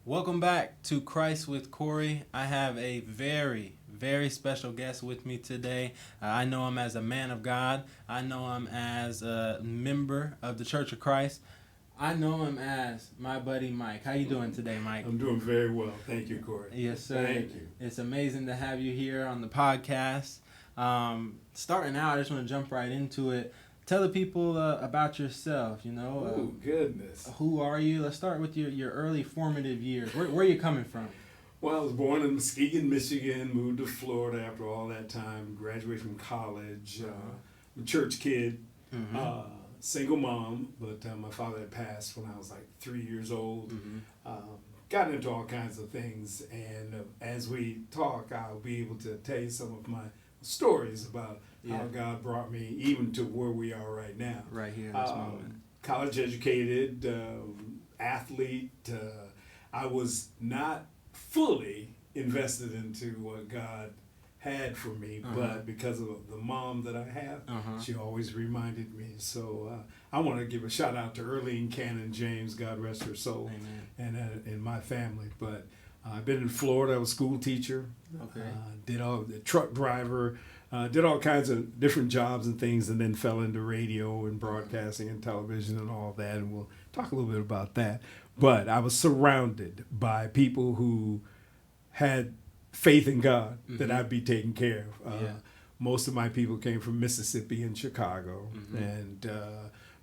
Welcome back to Christ with Corey. I have a very, very special guest with me today. I know him as a man of God. I know him as a member of the Church of Christ. I know him as my buddy Mike. How you doing today, Mike? I'm doing very well. Thank you, Corey. Yes, sir. Thank you. It's amazing to have you here on the podcast. Starting out, I just want to jump right into it. Tell the people about yourself, Oh, goodness. who are you? Let's start with your early formative years. Where are you coming from? Well, I was born in Muskegon, Michigan, moved to Florida after all that time, graduated from college, I'm a church kid, single mom, but my father had passed when I was like 3 years old. Got into all kinds of things, and as we talk, I'll be able to tell you some of my stories about how God brought me even to where we are right now. Right here in this moment. College educated, athlete. I was not fully invested into what God had for me, but because of the mom that I have, she always reminded me. So I want to give a shout out to Earlene Cannon James, God rest her soul, and my family. But I've been in Florida. I was a school teacher. Did all the truck driver. Did all kinds of different jobs and things, and then fell into radio and broadcasting and television and all that. And we'll talk a little bit about that. But I was surrounded by people who had faith in God that I'd be taken care of. Most of my people came from Mississippi and Chicago, and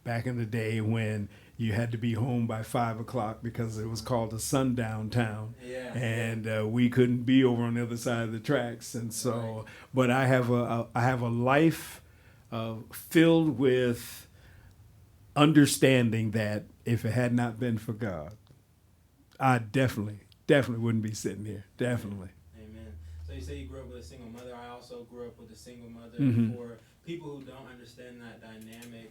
back in the day when you had to be home by 5 o'clock because it was called a sundown town, and we couldn't be over on the other side of the tracks. And so, but I have a life filled with understanding that if it had not been for God, I definitely wouldn't be sitting here. Definitely. Amen. So you say you grew up with a single mother. I also grew up with a single mother. For people who don't understand that dynamic,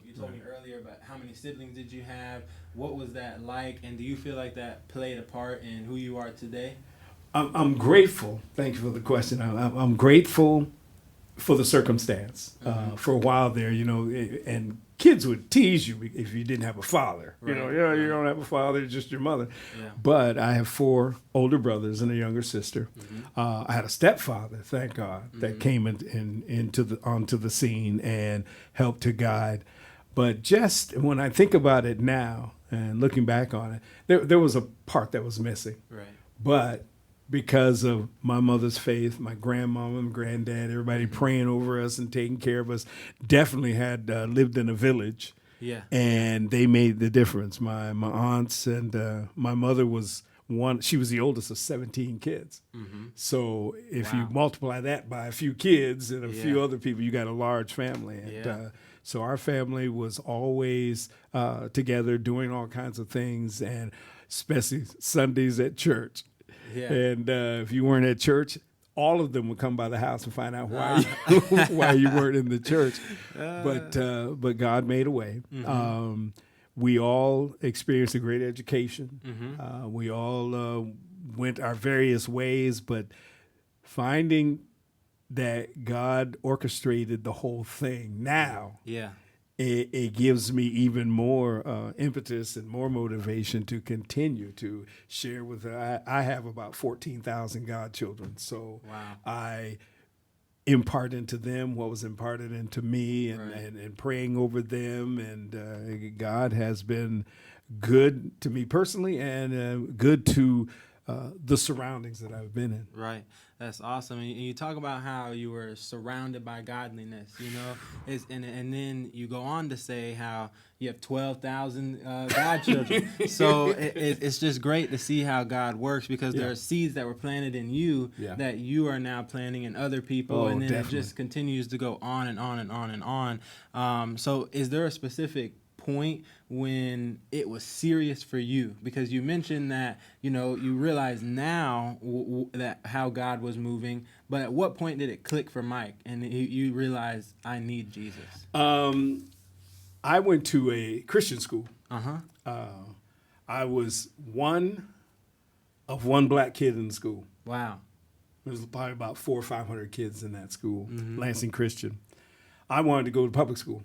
you told me earlier about how many siblings did you have? What was that like? And do you feel like that played a part in who you are today? I'm grateful. Thank you for the question. I'm grateful for the circumstance. For a while there, and kids would tease you if you didn't have a father. You don't have a father, it's just your mother. But I have 4 older brothers and a younger sister. I had a stepfather, thank God, that came onto the scene and helped to guide. But just when I think about it now and looking back on it, there was a part that was missing. Right. But because of my mother's faith, my grandmama and granddad, everybody praying over us and taking care of us, definitely had lived in a village. Yeah. And they made the difference. My aunts and my mother was one. She was the oldest of 17 kids. So if you multiply that by a few kids and a few other people, you got a large family. And so our family was always together doing all kinds of things, and especially Sundays at church. And if you weren't at church, all of them would come by the house and find out why you weren't in the church. But God made a way. We all experienced a great education. We all went our various ways, but finding that God orchestrated the whole thing now. It gives me even more impetus and more motivation to continue to share with her. I have about 14,000 godchildren, so I impart into them what was imparted into me, and praying over them. And God has been good to me personally, and good to the surroundings that I've been in. Right. That's awesome. And you talk about how you were surrounded by godliness, and then you go on to say how you have 12,000 godchildren. So it's just great to see how God works, because there are seeds that were planted in you that you are now planting in other people. And then it just continues to go on and on and on and on. So is there a specific point when it was serious for you? Because you mentioned that you realize now that how God was moving, but at what point did it click for Mike and you realized I need Jesus? I went to a Christian school. I was one of one black kid in the school. Wow. There was probably about 400 or 500 kids in that school, Lansing Christian. I wanted to go to public school.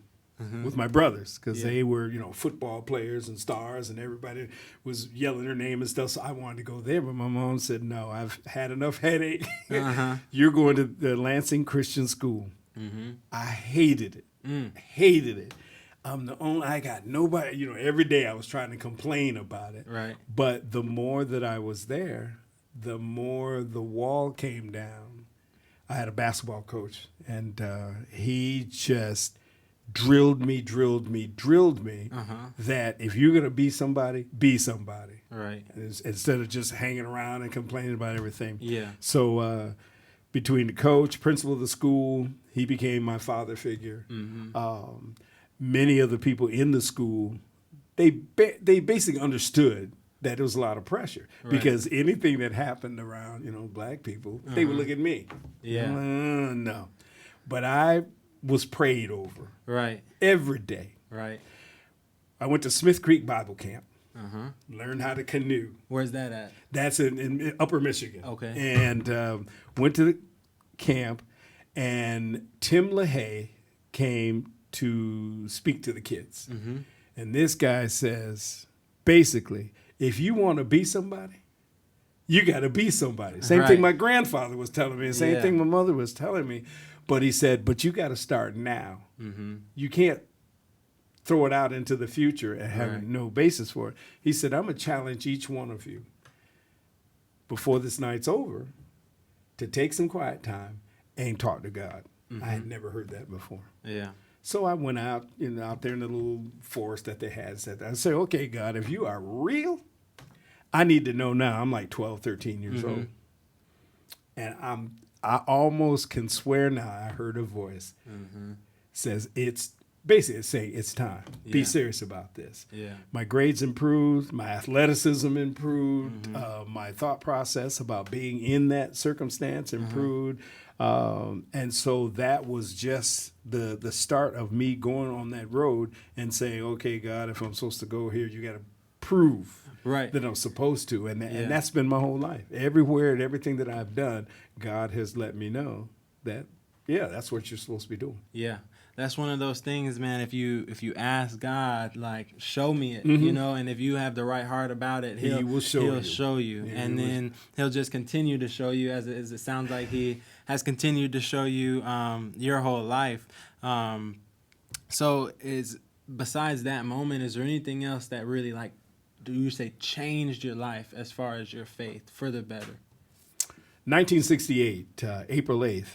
with my brothers because they were, football players and stars, and everybody was yelling their name and stuff. So I wanted to go there, but my mom said, "No, I've had enough headache. You're going to the Lansing Christian School." I hated it. Hated it. I got nobody, every day I was trying to complain about it. Right. But the more that I was there, the more the wall came down. I had a basketball coach, and he just drilled me that if you're going to be somebody, be somebody. Right. Instead of just hanging around and complaining about everything. Yeah. So between the coach, principal of the school, he became my father figure. Many of the people in the school, they basically understood that there was a lot of pressure because anything that happened around, black people, they would look at me. Yeah. No. But I was prayed over. Right. Every day. Right. I went to Smith Creek Bible Camp. Learned how to canoe. Where's that at? That's in Upper Michigan. Okay. And went to the camp, and Tim LaHaye came to speak to the kids. And this guy says, basically, if you want to be somebody, you got to be somebody. Same thing my grandfather was telling me, and same thing my mother was telling me. But he said, but you got to start now. You can't throw it out into the future and have no basis for it. He said, I'm going to challenge each one of you before this night's over to take some quiet time and talk to God. I had never heard that before. Yeah. So I went out, out there in the little forest that they had. I said, okay, God, if you are real, I need to know now. I'm like 12, 13 years old. And I almost can swear now I heard a voice says it's saying it's time. Be serious about this. Yeah. My grades improved, my athleticism improved, my thought process about being in that circumstance improved. And so that was just the start of me going on that road and saying, okay, God, if I'm supposed to go here, you got to prove that I'm supposed to. And that's been my whole life. Everywhere and everything that I've done, God has let me know that, that's what you're supposed to be doing. Yeah. That's one of those things, man. If you ask God, like, show me it, and if you have the right heart about it, he'll show you. Yeah, and then he'll just continue to show you as it sounds like he has continued to show you your whole life. So besides that moment, is there anything else that really, like, do you say changed your life as far as your faith for the better? 1968, April 8th,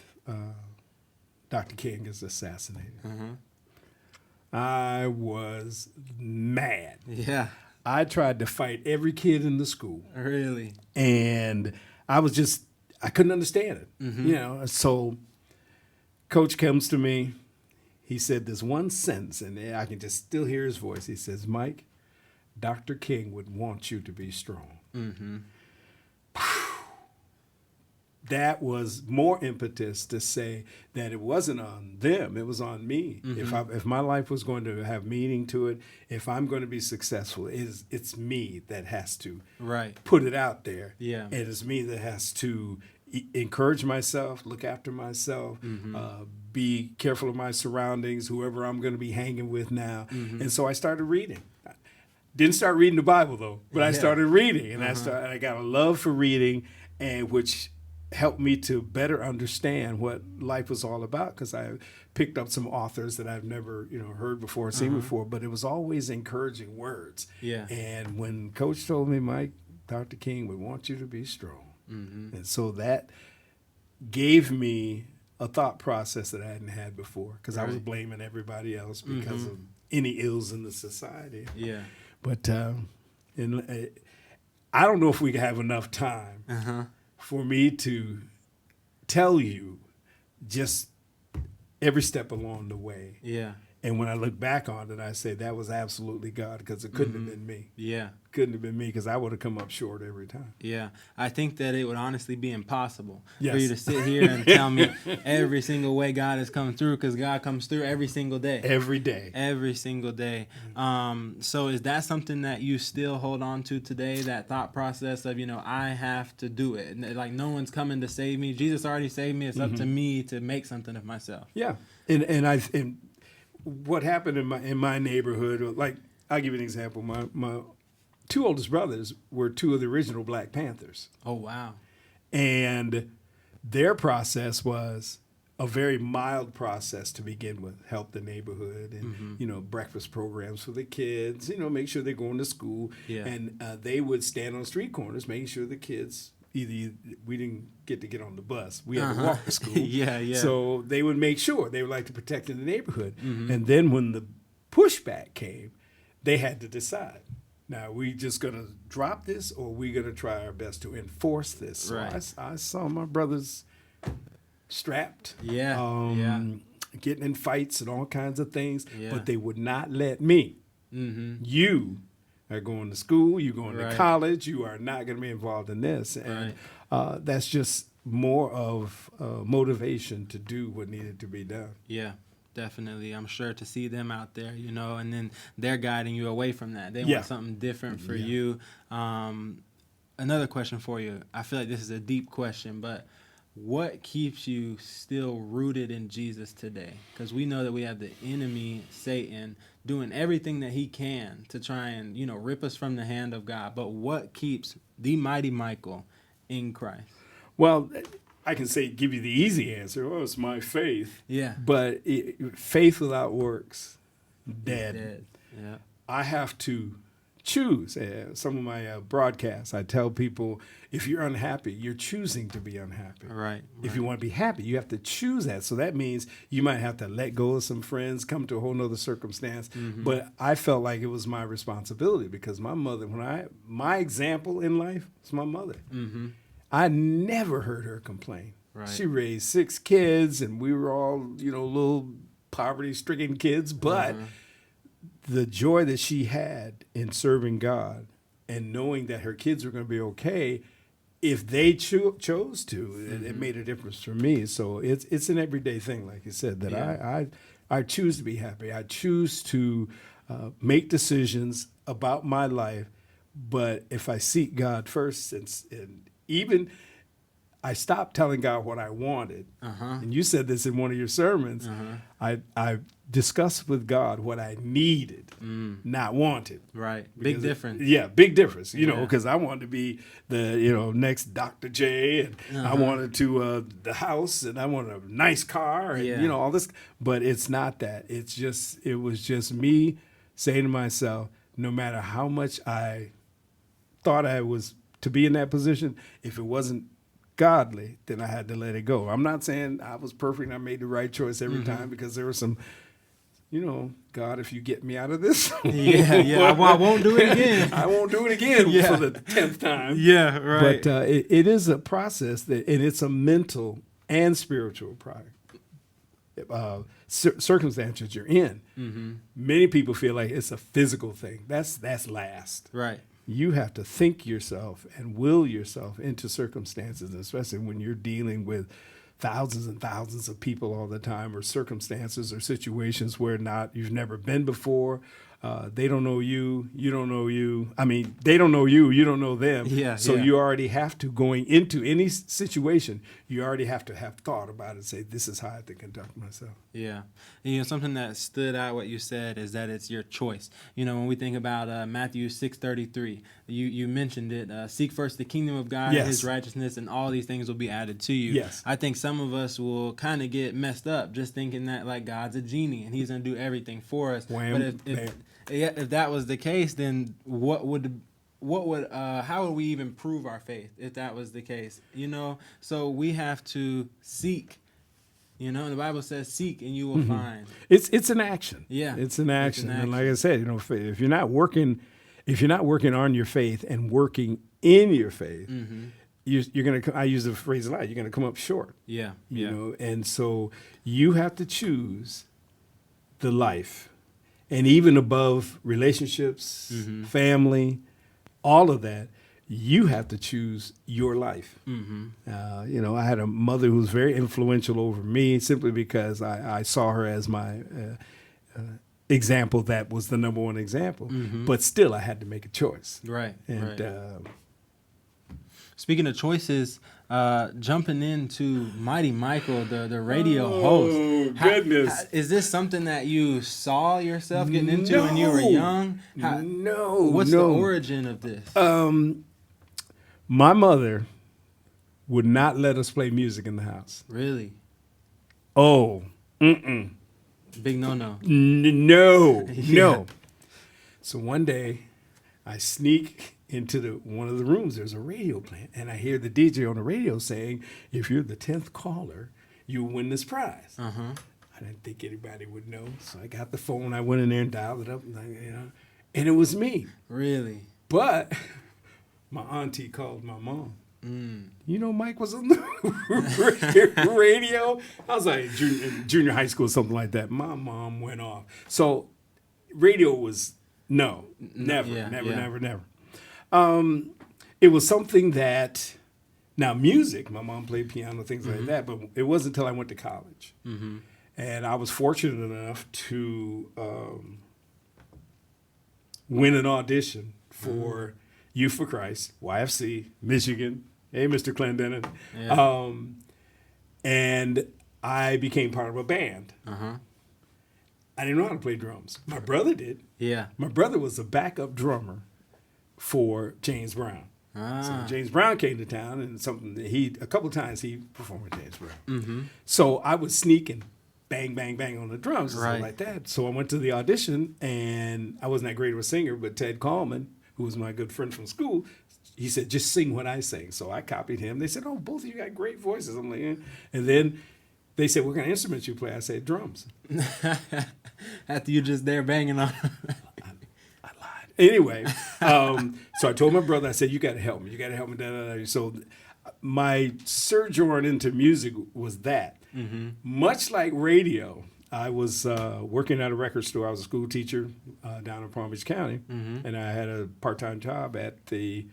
Dr. King is assassinated. I was mad. Yeah. I tried to fight every kid in the school. Really? And I couldn't understand it. So Coach comes to me. He said this one sentence, and I can just still hear his voice. He says, Mike, Dr. King would want you to be strong. That was more impetus to say that it wasn't on them, it was on me. If my life was going to have meaning to it, if I'm going to be successful, it's me that has to put it out there. Yeah. It is me that has to encourage myself, look after myself, be careful of my surroundings, whoever I'm going to be hanging with now. And so I started reading. Didn't start reading the Bible though, but I started reading, and I got a love for reading, and which helped me to better understand what life was all about, because I picked up some authors that I've never heard before, seen before, but it was always encouraging words. Yeah. And when Coach told me, Mike, Dr. King would want you to be strong, and so that gave me a thought process that I hadn't had before, because I was blaming everybody else because of any ills in the society. Yeah. But I don't know if we have enough time for me to tell you just every step along the way. Yeah. And when I look back on it, I say that was absolutely God, because it couldn't have been me. Yeah. Couldn't have been me, because I would have come up short every time. Yeah. I think that it would honestly be impossible Yes. for you to sit here and tell me every single way God has come through, because God comes through every single day. Every day. Every single day. So is that something that you still hold on to today, that thought process of, I have to do it? Like, no one's coming to save me. Jesus already saved me. It's up to me to make something of myself. Yeah. And what happened in my neighborhood, like I'll give you an example. My two oldest brothers were two of the original Black Panthers. Oh, wow. And their process was a very mild process to begin with. Help the neighborhood and, breakfast programs for the kids, make sure they're going to school. Yeah. And they would stand on street corners making sure the kids, we didn't get on the bus. We had to walk to school. Yeah. So they would make sure. They would like to protect in the neighborhood. And then when the pushback came, they had to decide. Now, are we just going to drop this, or are we going to try our best to enforce this? So Right. I saw my brothers strapped, Yeah. getting in fights and all kinds of things, Yeah. but they would not let me. You are going to school, you're going to college, you are not going to be involved in this. And that's just more of motivation to do what needed to be done. Yeah. Definitely. I'm sure to see them out there, and then they're guiding you away from that. They want something different for you. Another question for you. I feel like this is a deep question, but what keeps you still rooted in Jesus today? Because we know that we have the enemy, Satan, doing everything that he can to try and, rip us from the hand of God. But what keeps the mighty Michael in Christ? Well, I can give you the easy answer. Oh, it's my faith. Yeah. But faith without works, dead. Yeah. I have to choose. Some of my broadcasts, I tell people, if you're unhappy, you're choosing to be unhappy. Right. If you want to be happy, you have to choose that. So that means you might have to let go of some friends, come to a whole nother circumstance. But I felt like it was my responsibility because my mother, my example in life was my mother. I never heard her complain. Right. She raised 6 kids, and we were all, little poverty-stricken kids. But the joy that she had in serving God and knowing that her kids were going to be okay, if they chose to, it made a difference for me. So it's an everyday thing, like you said, that I choose to be happy. I choose to make decisions about my life. But if I seek God first and even I stopped telling God what I wanted. And you said this in one of your sermons. I discussed with God what I needed, not wanted. Right. Big difference. Big difference, because I wanted to be the, next Dr. J, and I wanted to the house, and I wanted a nice car, and, all this. But it's not that. It was just me saying to myself, no matter how much I thought I was to be in that position, if it wasn't godly, then I had to let it go. I'm not saying I was perfect and I made the right choice every time, because there were some, God, if you get me out of this. I won't do it again. I won't do it again for the 10th time. Yeah, right. But it is a process, and it's a mental and spiritual circumstances you're in. Many people feel like it's a physical thing. That's last. Right. You have to think yourself and will yourself into circumstances, especially when you're dealing with thousands and thousands of people all the time, or circumstances or situations where you've never been before. They don't know you. You don't know you. I mean, they don't know you. You don't know them. You already have to, going into any situation, you already have to have thought about it and say, this is how I have to conduct myself. Yeah. And, something that stood out what you said is that it's your choice. When we think about Matthew 6:33, you mentioned it. Seek first the kingdom of God and his righteousness, and all these things will be added to you. Yes. I think some of us will kind of get messed up just thinking that like God's a genie and he's going to do everything for us. Wham, but if that was the case, then how would we even prove our faith if that was the case? So we have to seek. The Bible says, "Seek and you will find." It's an action. Yeah, it's an action. And like I said, if you're not working on your faith and working in your faith, you're gonna. I use the phrase a lot. You're gonna come up short. Yeah, and so you have to choose the life. And even above relationships, family, all of that, you have to choose your life. I had a mother who was very influential over me simply because I saw her as my example. That was the number one example. But still, I had to make a choice. Right. And speaking of choices, jumping into Mighty Michael, the radio host. Oh, goodness. Is this something that you saw yourself getting into when you were young? What's the origin of this? My mother would not let us play music in the house. Really? Oh, Big no-no. No, Yeah. no. So one day, I sneak into one of the rooms. There's a radio playing, and I hear the DJ on the radio saying, "If you're the 10th caller, you win this prize." Uh-huh. I didn't think anybody would know, so I got the phone. I went in there and dialed it up, and it was me. Really? But my auntie called my mom. Mm. You know, Mike was on the radio. I was like junior high school, something like that. My mom went off. So radio was never. It was something that, now music, my mom played piano, things like that, but it wasn't until I went to college. Mm-hmm. And I was fortunate enough to win an audition for Youth for Christ, YFC, Michigan. Hey, Mr. Clendenin. Yeah. And I became part of a band. Uh-huh. I didn't know how to play drums. My brother did. Yeah. My brother was a backup drummer for James Brown. Ah. So James Brown came to town, and a couple times he performed with James Brown. Mm-hmm. So I was sneaking, bang, bang, bang on the drums and Right. stuff like that. So I went to the audition, and I wasn't that great of a singer, but Ted Coleman, who was my good friend from school, he said, "Just sing what I sing." So I copied him. They said, "Oh, both of you got great voices." I'm like, eh. And then they said, "What kind of instruments you play?" I said, "Drums." After you just there banging on. I lied. Anyway, so I told my brother, I said, "You got to help me. You got to help me." Da, da, da. So my sojourn into music was that. Mm-hmm. Much like radio, I was working at a record store. I was a school teacher down in Palm Beach County, and I had a part-time job at the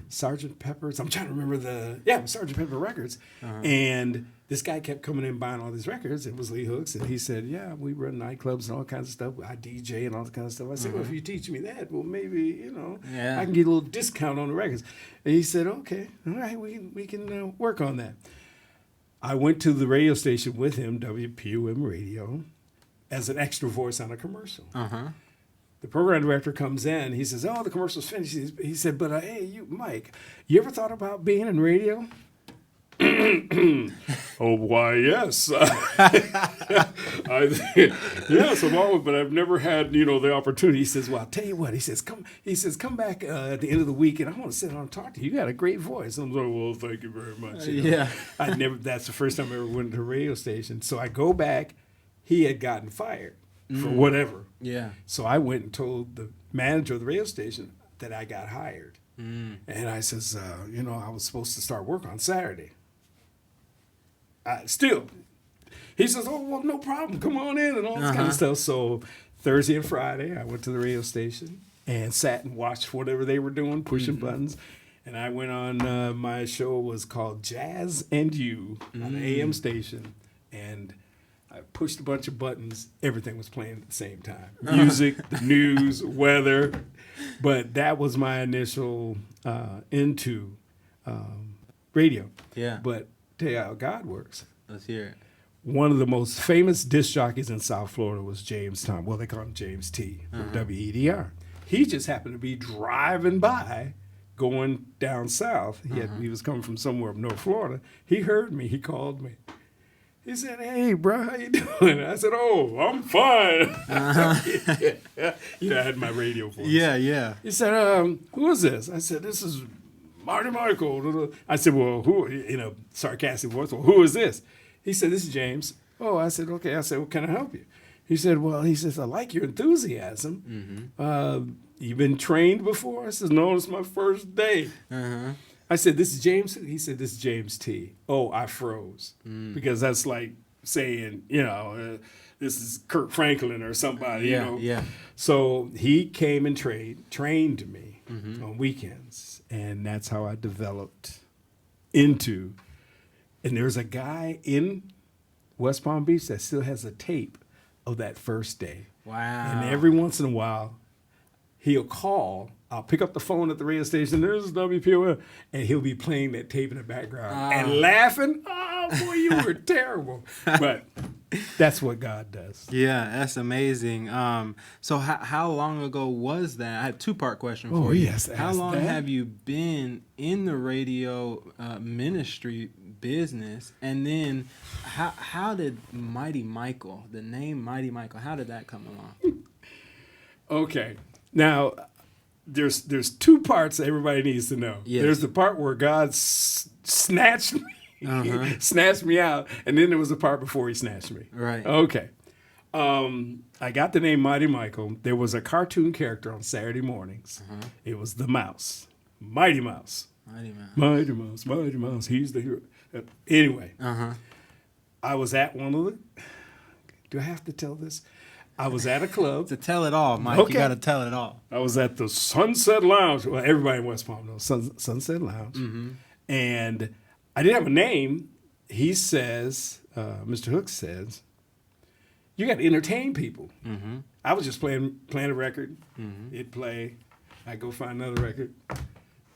Sergeant Pepper's. I'm trying to remember Sergeant Pepper Records. Uh-huh. And this guy kept coming in buying all these records. It was Lee Hooks, and he said, "Yeah, we run nightclubs and all kinds of stuff. I DJ and all that kind of stuff." I said, "Well, if you teach me that, well, maybe I can get a little discount on the records." And he said, "Okay, all right, we can work on that." I went to the radio station with him, WPUM Radio, as an extra voice on a commercial. Uh-huh. The program director comes in. He says, "Oh, the commercial's finished." He said, "But hey, Mike, you ever thought about being in radio?" Oh, why, yes. Yes, I've always, but I've never had, the opportunity. He says, "Well, I'll tell you what." He says, come back at the end of the week, and I want to sit down and talk to you. You got a great voice." I'm like, "Well, thank you very much." Yeah. That's the first time I ever went to a radio station. So I go back. He had gotten fired for whatever. Yeah. So I went and told the manager of the radio station that I got hired. Mm. And I says, I was supposed to start work on Saturday. He says, "Oh, well, no problem. Come on in," and all this kind of stuff. So Thursday and Friday, I went to the radio station and sat and watched whatever they were doing, pushing buttons. And I went on, my show was called Jazz and You on an AM station. And I pushed a bunch of buttons. Everything was playing at the same time. Music, the news, weather. But that was my initial into radio. Yeah. But tell you how God works. Let's hear it. One of the most famous disc jockeys in South Florida was James Tom. Well, they call him James T. from WEDR. He just happened to be driving by, going down south. He was coming from somewhere up North Florida. He heard me. He called me. He said, "Hey, bro, how you doing?" I said, "Oh, I'm fine." I had my radio voice. Yeah. He said, "Who is this?" I said, "This is Marty Michael." I said, "Well, who?" In a sarcastic voice. "Well, who is this?" He said, "This is James." "Oh," I said, "Okay." I said, "Well, can I help you?" He said, "I like your enthusiasm. You've been trained before?" I said, "No, it's my first day." Uh-huh. I said, "This is James." He said, "This is James T." Oh, I froze because that's like saying, this is Kirk Franklin or somebody, Yeah. So he came and trained me on weekends, and that's how I developed into. And there's a guy in West Palm Beach that still has a tape of that first day. Wow. And every once in a while, he'll call I'll pick up the phone at the radio station. There's WPOL, and he'll be playing that tape in the background and laughing. Oh boy, you were terrible. But that's what God does. Yeah, that's amazing. So how long ago was that? I had a two-part question for you. Yes, how long have you been in the radio ministry business? And then how did Mighty Michael, the name Mighty Michael, how did that come along? Okay. Now, there's two parts that everybody needs to know. Yes. There's the part where God snatched me, snatched me out, and then there was the part before he snatched me. Right. Okay. I got the name Mighty Michael. There was a cartoon character on Saturday mornings. It was the mouse. Mighty Mouse. Mighty Mouse. Mighty Mouse, Mighty Mouse. He's the hero. Anyway, I was at one of the... Do I have to tell this? I was at a club. To tell it all, Mike. Okay. You got to tell it all. I was at the Sunset Lounge. Well, everybody in West Palm knows Sunset Lounge. And I didn't have a name. He says, Mr. Hook says, you got to entertain people. I was just playing a record. It'd play. I go find another record,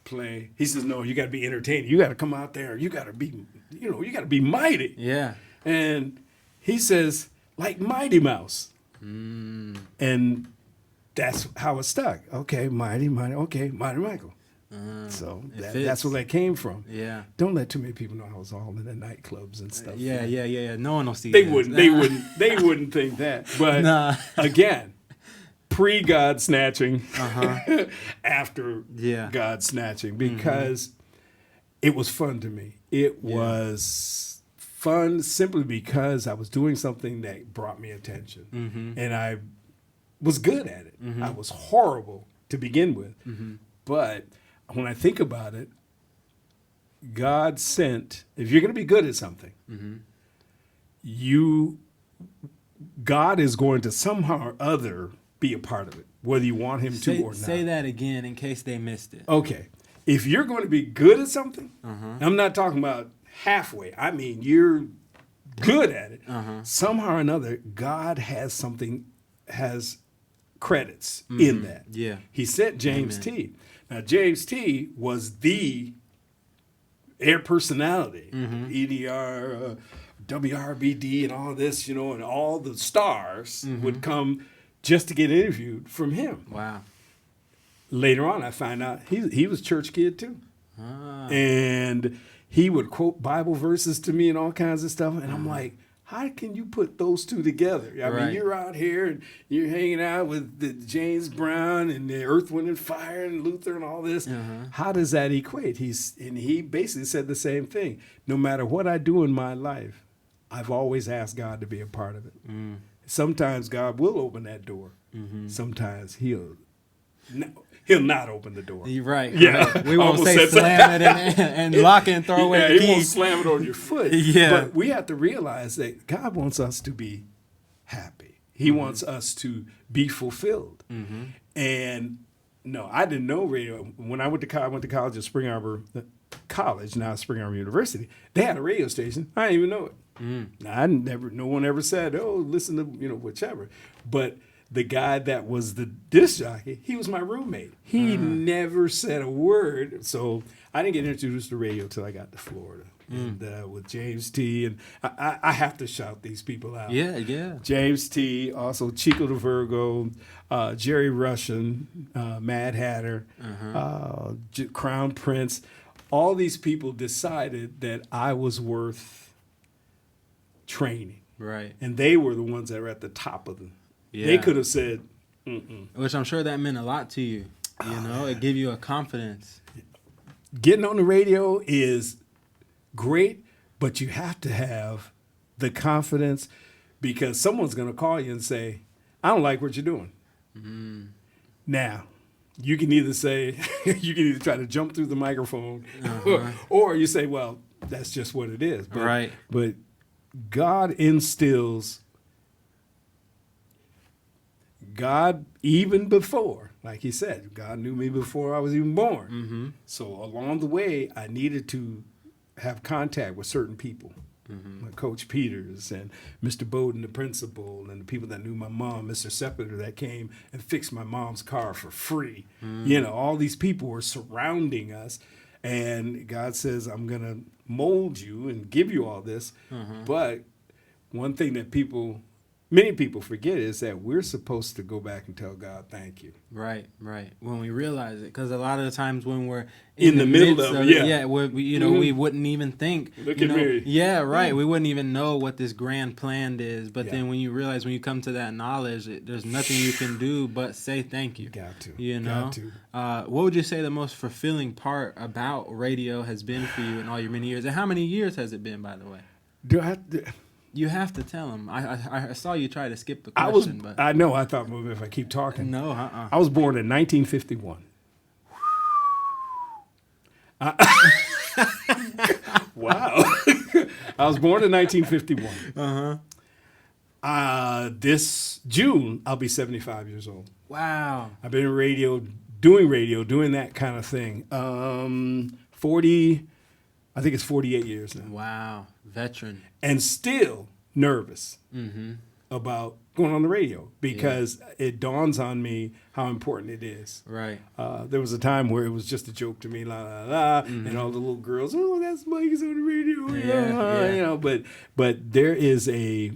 play. He says, no, you got to be entertaining. You got to come out there. You got to be, you got to be mighty. Yeah. And he says, like Mighty Mouse. And that's how it stuck. Okay, Mighty. Okay, Mighty Michael. So that's where that came from. Yeah. Don't let too many people know I was all in the nightclubs and stuff. Yeah. No one will see They that. wouldn't. They wouldn't think that. But again, pre God snatching, after God snatching, because it was fun to me. It was fun simply because I was doing something that brought me attention, and I was good at it. I was horrible to begin with, but when I think about it, God sent. If you're going to be good at something, God is going to somehow or other be a part of it, whether you want Him to or not. Say that again in case they missed it. Okay, if you're going to be good at something, I'm not talking about halfway. I mean, you're good at it. Somehow or another, God has credits in that. Yeah. He sent James T. Now, James T. was the air personality, EDR, WRBD, and all this, and all the stars would come just to get interviewed from him. Wow. Later on, I find out he was a church kid too. And he would quote Bible verses to me and all kinds of stuff. And I'm like, how can you put those two together? I mean, you're out here and you're hanging out with the James Brown and the Earth, Wind, and Fire and Luther and all this. How does that equate? He basically said the same thing. No matter what I do in my life, I've always asked God to be a part of it. Sometimes God will open that door. Sometimes He'll not open the door. You're right. Yeah. Right. We won't say slam it and lock it and throw away the key. He won't slam it on your foot. But we have to realize that God wants us to be happy. He wants us to be fulfilled. And no, I didn't know radio. When I went to college at Spring Arbor College, now Spring Arbor University, they had a radio station. I didn't even know it. No one ever said, oh, listen to, whichever. But the guy that was the disc jockey, he was my roommate. He never said a word. So I didn't get introduced to radio till I got to Florida. And with James T. And I have to shout these people out. Yeah. James T., also Chico the Virgo, Jerry Russian, Mad Hatter, Crown Prince. All these people decided that I was worth training. Right. And they were the ones that were at the top of them. Yeah. They could have said, Which I'm sure that meant a lot to you. It gave you a confidence. Getting on the radio is great, but you have to have the confidence because someone's going to call you and say, I don't like what you're doing. Now, you can either say, you can either try to jump through the microphone or you say, well, that's just what it is. But God instills God, even before, like he said, God knew me before I was even born. So along the way, I needed to have contact with certain people. Coach Peters and Mr. Bowden, the principal, and the people that knew my mom, Mr. Sepulveda, that came and fixed my mom's car for free. All these people were surrounding us. And God says, I'm going to mold you and give you all this. But one thing that many people forget is that we're supposed to go back and tell God, thank you. Right. When we realize it, because a lot of the times when we're in the middle of it, we wouldn't even think. Look at me. Yeah, right. We wouldn't even know what this grand plan is. But then when you realize, when you come to that knowledge, there's nothing you can do but say thank you. Got to. Got to. What would you say the most fulfilling part about radio has been for you in all your many years? And how many years has it been, by the way? Do I have to? You have to tell him. I saw you try to skip the question. I know. I thought maybe if I keep talking. No, I was born in 1951. Wow. I was born in 1951. This June, I'll be 75 years old. Wow. I've been in radio, doing that kind of thing. 40, I think it's 48 years now. Wow. Veteran. And still nervous about going on the radio because it dawns on me how important it is. Right. There was a time where it was just a joke to me, la la la, and all the little girls, oh, that's Mike's on the radio, But there is a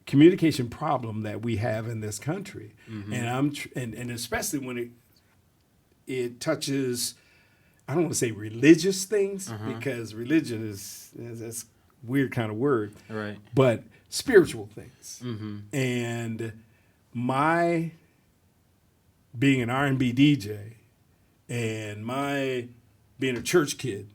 communication problem that we have in this country, and and especially when it touches, I don't want to say religious things because religion is that's weird kind of word, right? But spiritual things, and my being an R&B DJ and my being a church kid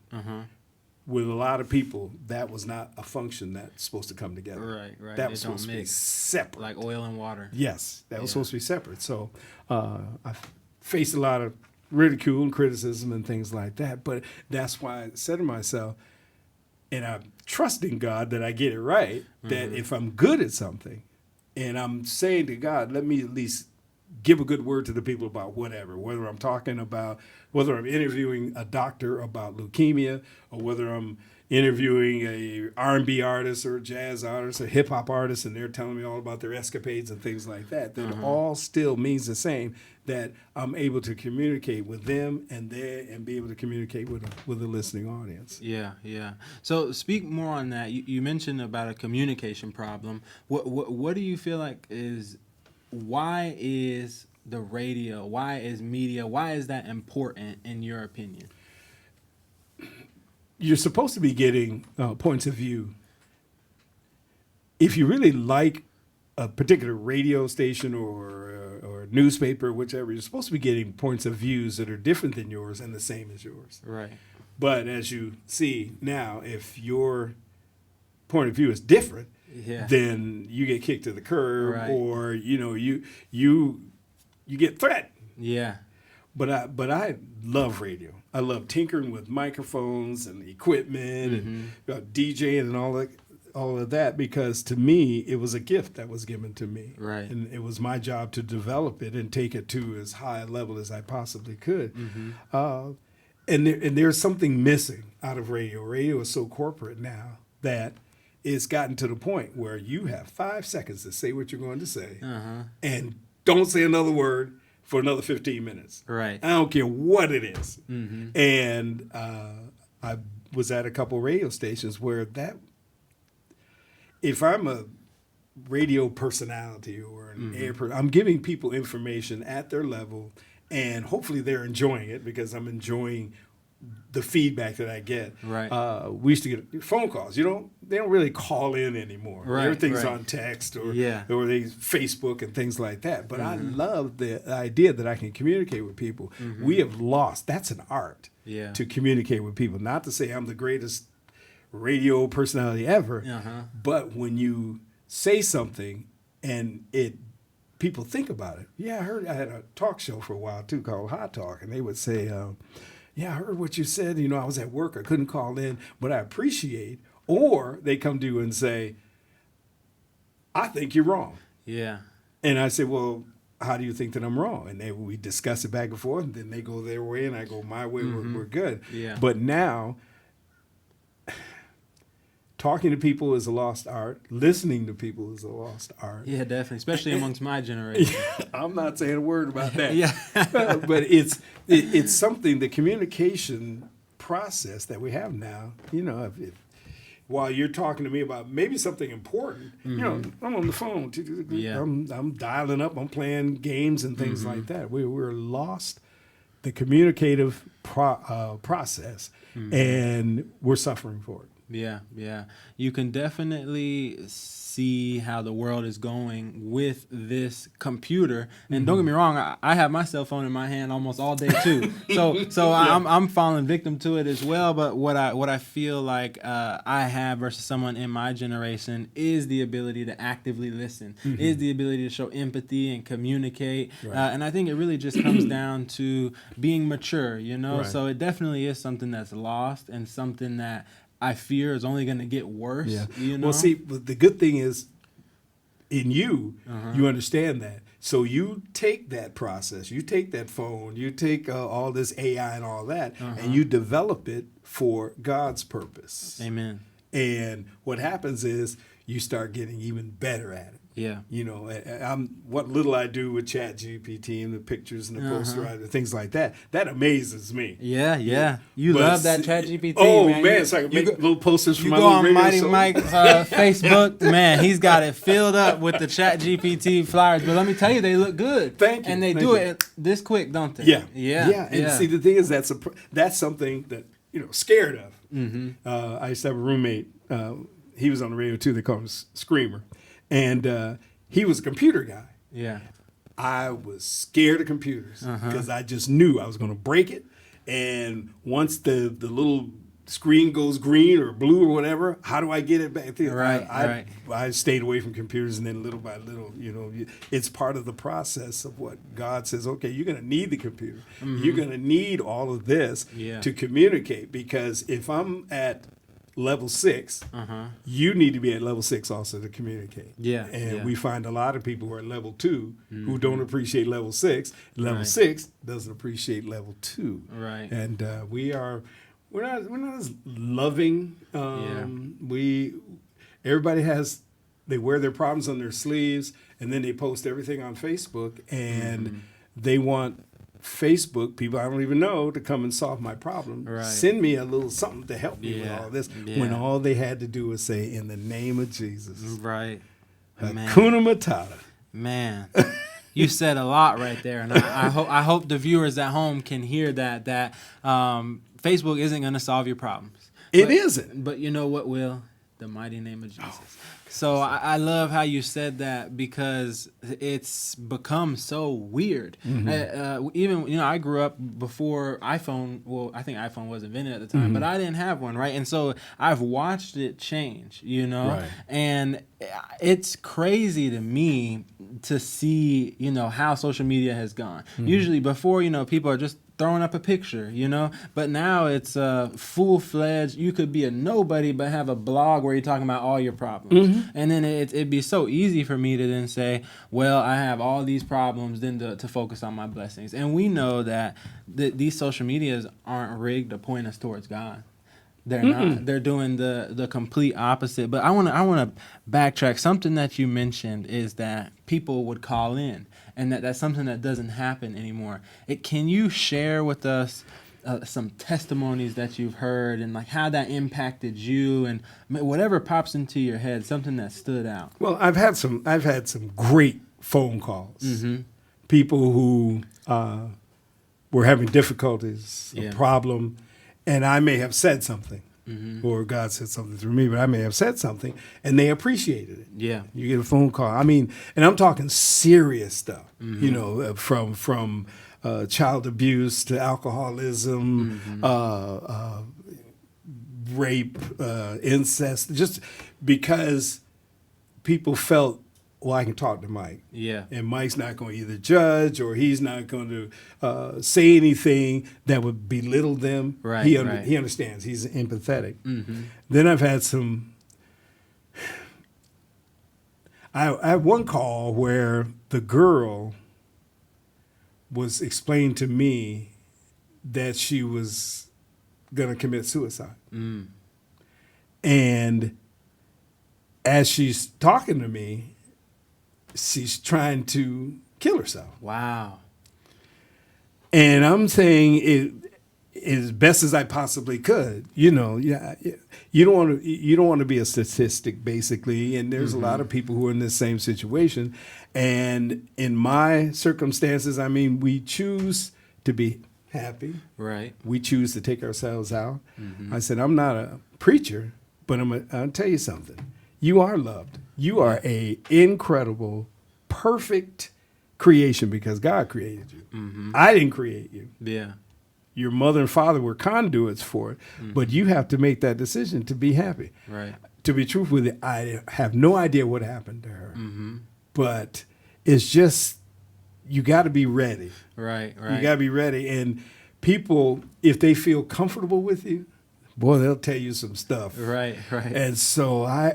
with a lot of people, that was not a function that's supposed to come together. Right. That was supposed to be separate, like oil and water. Yes, that was supposed to be separate. So I faced a lot of ridicule and criticism and things like that, but that's why I said to myself, and I'm trusting God that I get it right, that if I'm good at something and I'm saying to God, let me at least give a good word to the people about whatever, whether I'm interviewing a doctor about leukemia or whether I'm interviewing a R&B artist or a jazz artist, a hip hop artist, and they're telling me all about their escapades and things like that, that all still means the same, that I'm able to communicate with them and be able to communicate with the listening audience. Yeah. So speak more on that. You mentioned about a communication problem. What do you feel like why is the radio, why is media, why is that important in your opinion? You're supposed to be getting points of view. If you really like a particular radio station or newspaper, whichever, you're supposed to be getting points of views that are different than yours and the same as yours. Right. But as you see now, if your point of view is different, then you get kicked to the curb, or you get threatened. Yeah. But I love radio. I love tinkering with microphones and equipment and DJing and all of that, because to me it was a gift that was given to me. Right. And it was my job to develop it and take it to as high a level as I possibly could. And there's something missing out of radio. Radio is so corporate now that it's gotten to the point where you have 5 seconds to say what you're going to say and don't say another word for another 15 minutes. Right. I don't care what it is. And I was at a couple radio stations where if I'm a radio personality or an air person, I'm giving people information at their level, and hopefully they're enjoying it because I'm enjoying the feedback that I get. Right. We used to get phone calls. They don't really call in anymore. Right. Everything's on text or they Facebook and things like that. But I love the idea that I can communicate with people. We have lost. That's an art to communicate with people. Not to say I'm the greatest radio personality ever, but when you say something and people think about it. Yeah, I had a talk show for a while too called Hot Talk, and they would say, yeah, I heard what you said. I was at work. I couldn't call in, but I appreciate. Or they come to you and say, I think you're wrong. Yeah. And I say, well, how do you think that I'm wrong? And we discuss it back and forth, and then they go their way and I go my way. We're good. Yeah. But now talking to people is a lost art. Listening to people is a lost art. Yeah, definitely, especially amongst my generation. I'm not saying a word about that. Yeah. But it's something, the communication process that we have now, if while you're talking to me about maybe something important, I'm on the phone. Yeah. I'm dialing up. I'm playing games and things like that. We're lost the communicative process, and we're suffering for it. Yeah, yeah. You can definitely see how the world is going with this computer. And don't get me wrong, I have my cell phone in my hand almost all day too. So Yeah. I'm falling victim to it as well. But what I feel like I have versus someone in my generation is the ability to actively listen, is the ability to show empathy and communicate. Right. And I think it really just comes down to being mature, Right. So it definitely is something that's lost and something that I fear is only going to get worse. Yeah. Well, see, but the good thing is, in you, you understand that. So you take that process, you take that phone, you take all this AI and all that, and you develop it for God's purpose. Amen. And what happens is you start getting even better at it. Yeah. What little I do with Chat GPT and the pictures and the poster and things like that amazes me. Yeah. You But love that Chat GPT. Oh man, so I can make little posters for you my go little on radio Mighty show. Mike's Facebook, man, he's got it filled up with the Chat GPT flyers. But let me tell you, they look good. Thank you. And they Thank do you. it this quick, don't they? Yeah. And see, the thing is, that's something that scared of. I used to have a roommate. He was on the radio too. They called him Screamer, and he was a computer guy. Yeah. I was scared of computers because I just knew I was going to break it. And once the little screen goes green or blue or whatever, how do I get it back? Right. I stayed away from computers, and then little by little, it's part of the process of what God says. Okay, you're going to need the computer. You're going to need all of this to communicate, because if I'm at level 6, you need to be at level 6 also to communicate. And we find a lot of people who are at level 2 who don't appreciate level 6. Level 6 doesn't appreciate level 2. Right. And we're not as loving. Everybody they wear their problems on their sleeves, and then they post everything on Facebook, and they want Facebook people I don't even know to come and solve my problem. Right. Send me a little something to help me with all this. When all they had to do was say, "In the name of Jesus." Right. Hakuna Matata. Man. You said a lot right there, and I hope the viewers at home can hear that Facebook isn't going to solve your problems. It isn't. But you know what will? The mighty name of Jesus. So I love how you said that, because it's become so weird. Even, I grew up before iPhone. Well, I think iPhone was invented at the time, but I didn't have one, right? And so I've watched it change, Right. And it's crazy to me to see, how social media has gone. Usually before, people are just throwing up a picture, but now it's full-fledged. You could be a nobody but have a blog where you're talking about all your problems. And then it'd be so easy for me to then say, well, I have all these problems, then to focus on my blessings. And we know that these social medias aren't rigged to point us towards God. They're not. They're doing the complete opposite. But I want to backtrack. Something that you mentioned is that people would call in, and that's something that doesn't happen anymore. Can you share with us some testimonies that you've heard, and like how that impacted you, and whatever pops into your head, something that stood out? Well, I've had some great phone calls. People who were having difficulties, a problem. And I may have said something, or God said something through me, but I may have said something, and they appreciated it. Yeah. You get a phone call. I mean, and I'm talking serious stuff, from child abuse to alcoholism, rape, incest, just because people felt, well, I can talk to Mike. Yeah. And Mike's not going to either judge, or he's not going to say anything that would belittle them. Right. He understands. He's empathetic. Then I've had I had one call where the girl was explained to me that she was going to commit suicide. And as she's talking to me, she's trying to kill herself. Wow. And I'm saying it as best as I possibly could. You know, you don't want to be a statistic, basically. And there's a lot of people who are in this same situation. And in my circumstances, I mean, we choose to be happy. Right. We choose to take ourselves out. I said, I'm not a preacher, but I'll tell you something. You are loved. You are a incredible, perfect creation because God created you. I didn't create you. Yeah. Your mother and father were conduits for it, but you have to make that decision to be happy. Right. To be truthful with you, I have no idea what happened to her, but it's just, you got to be ready. Right. You got to be ready. And people, if they feel comfortable with you, boy, they'll tell you some stuff. Right. And so I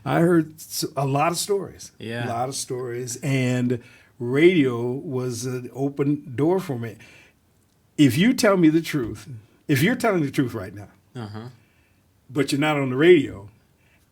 I heard a lot of stories. Yeah. A lot of stories. And radio was an open door for me. If you tell me the truth, if you're telling the truth right now, but you're not on the radio,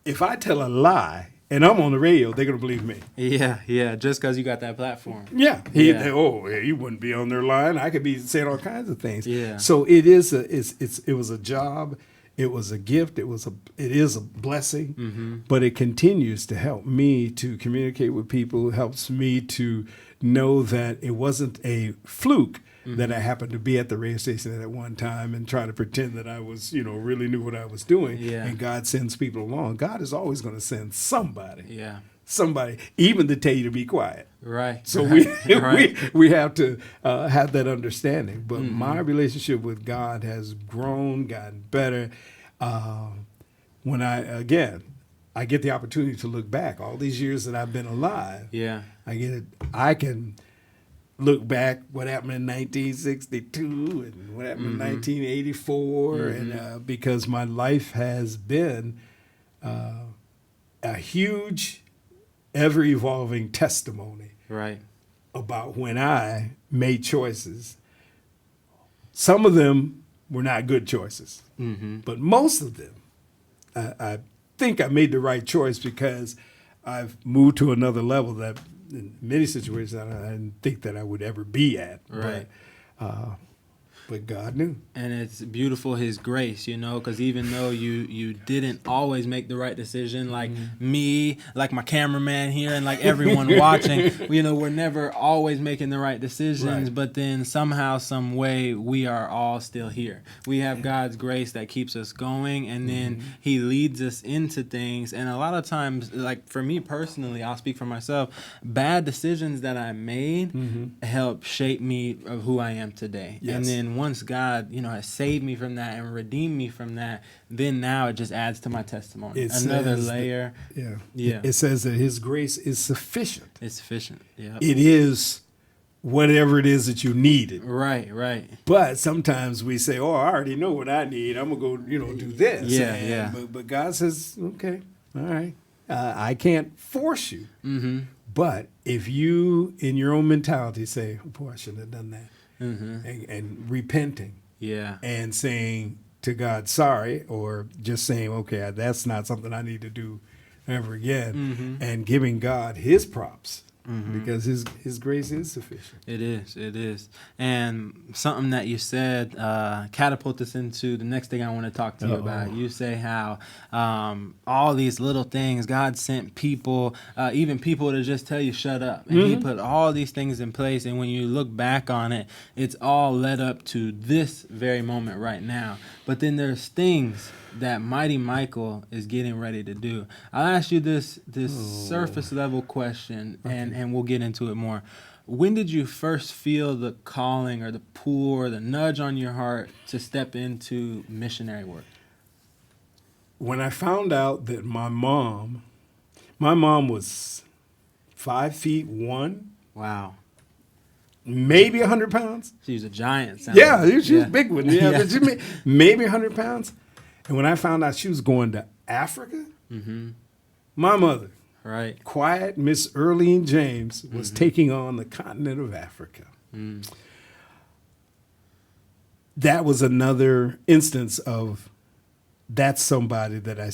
if I tell a lie and I'm on the radio, they're going to believe me. Yeah. Just because you got that platform. Yeah. He wouldn't be on their line. I could be saying all kinds of things. Yeah. So it was a job. It was a gift. It is a blessing, but it continues to help me to communicate with people. It helps me to know that it wasn't a fluke that I happened to be at the radio station at one time and try to pretend that I was, really knew what I was doing. Yeah. And God sends people along. God is always going to send somebody. Yeah. Somebody, even to tell you to be quiet. Right. So Right. we have to have that understanding. But my relationship with God has grown, gotten better. When I get the opportunity to look back all these years that I've been alive. Yeah. I can look back what happened in 1962 and what happened in 1984, and because my life has been a huge, ever-evolving testimony Right. about when I made choices. Some of them were not good choices, but most of them, I think I made the right choice because I've moved to another level that in many situations I didn't think that I would ever be at. Right. But God knew. And it's beautiful, His grace, because even though you didn't always make the right decision, like me, like my cameraman here, and like everyone watching, we're never always making the right decisions, Right. but then somehow, some way, we are all still here. We have God's grace that keeps us going, and then He leads us into things. And a lot of times, like for me personally, I'll speak for myself, bad decisions that I made help shape me of who I am today. Yes. And then once God, has saved me from that and redeemed me from that, then now it just adds to my testimony. Another layer. Yeah. It says that His grace is sufficient. It's sufficient. Yeah. It is whatever it is that you needed. Right. But sometimes we say, "Oh, I already know what I need. I'm gonna go, do this." Yeah. But God says, "Okay, all right. I can't force you. But if you, in your own mentality, say, oh, boy, I shouldn't have done that." And repenting, and saying to God, sorry, or just saying, okay, that's not something I need to do ever again, and giving God His props, because His grace is sufficient. It is. And something that you said catapult us into the next thing I want to talk to you about. You say how all these little things, God sent people, even people to just tell you shut up. And He put all these things in place. And when you look back on it, it's all led up to this very moment right now. But then there's things that Mighty Michael is getting ready to do. I'll ask you this surface level question, and we'll get into it more. When did you first feel the calling or the pull or the nudge on your heart to step into missionary work? When I found out that my mom was 5'1". Wow. Maybe 100 pounds. She was a giant. Yeah, she was a big one. Yeah. But maybe 100 pounds. And when I found out she was going to Africa, my mother, quiet Miss Earlene James, was taking on the continent of Africa. That was another instance of that's somebody that I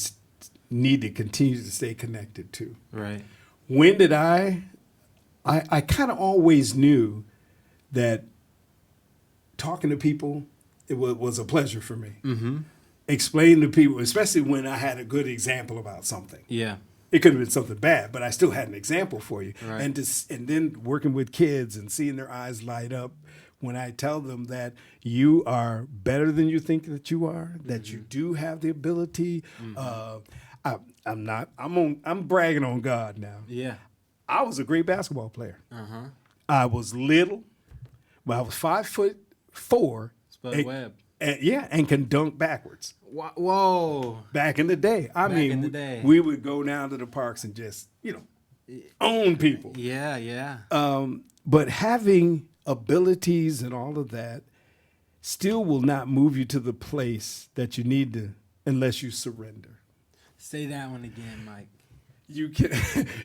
need to continue to stay connected to. Right. When did I kind of always knew that talking to people, it was a pleasure for me. Mm-hmm. Explaining to people, especially when I had a good example about something. Yeah. It could have been something bad, but I still had an example for you. Right. And then working with kids and seeing their eyes light up when I tell them that you are better than you think that you are, that you do have the ability. I'm bragging on God now. Yeah. I was a great basketball player. Uh-huh. I was little, but I was 5'4". Spud Webb. And can dunk backwards. Whoa. Back in the day. Back in the day. We would go down to the parks and just, own people. Yeah, yeah. But having abilities and all of that still will not move you to the place that you need to unless you surrender. Say that one again, Mike.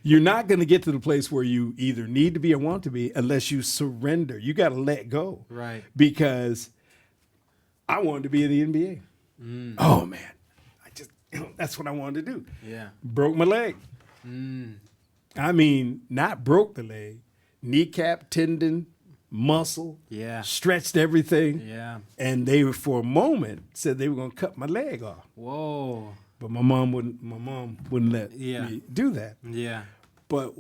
You're not going to get to the place where you either need to be or want to be unless you surrender. You got to let go. Right. Because I wanted to be in the NBA. Oh man, that's what I wanted to do. Yeah. Broke my leg. I mean, not broke the leg, kneecap, tendon, muscle. Yeah. Stretched everything. Yeah. And they, for a moment, said they were going to cut my leg off. Whoa. But my mom wouldn't let me do that. Yeah. But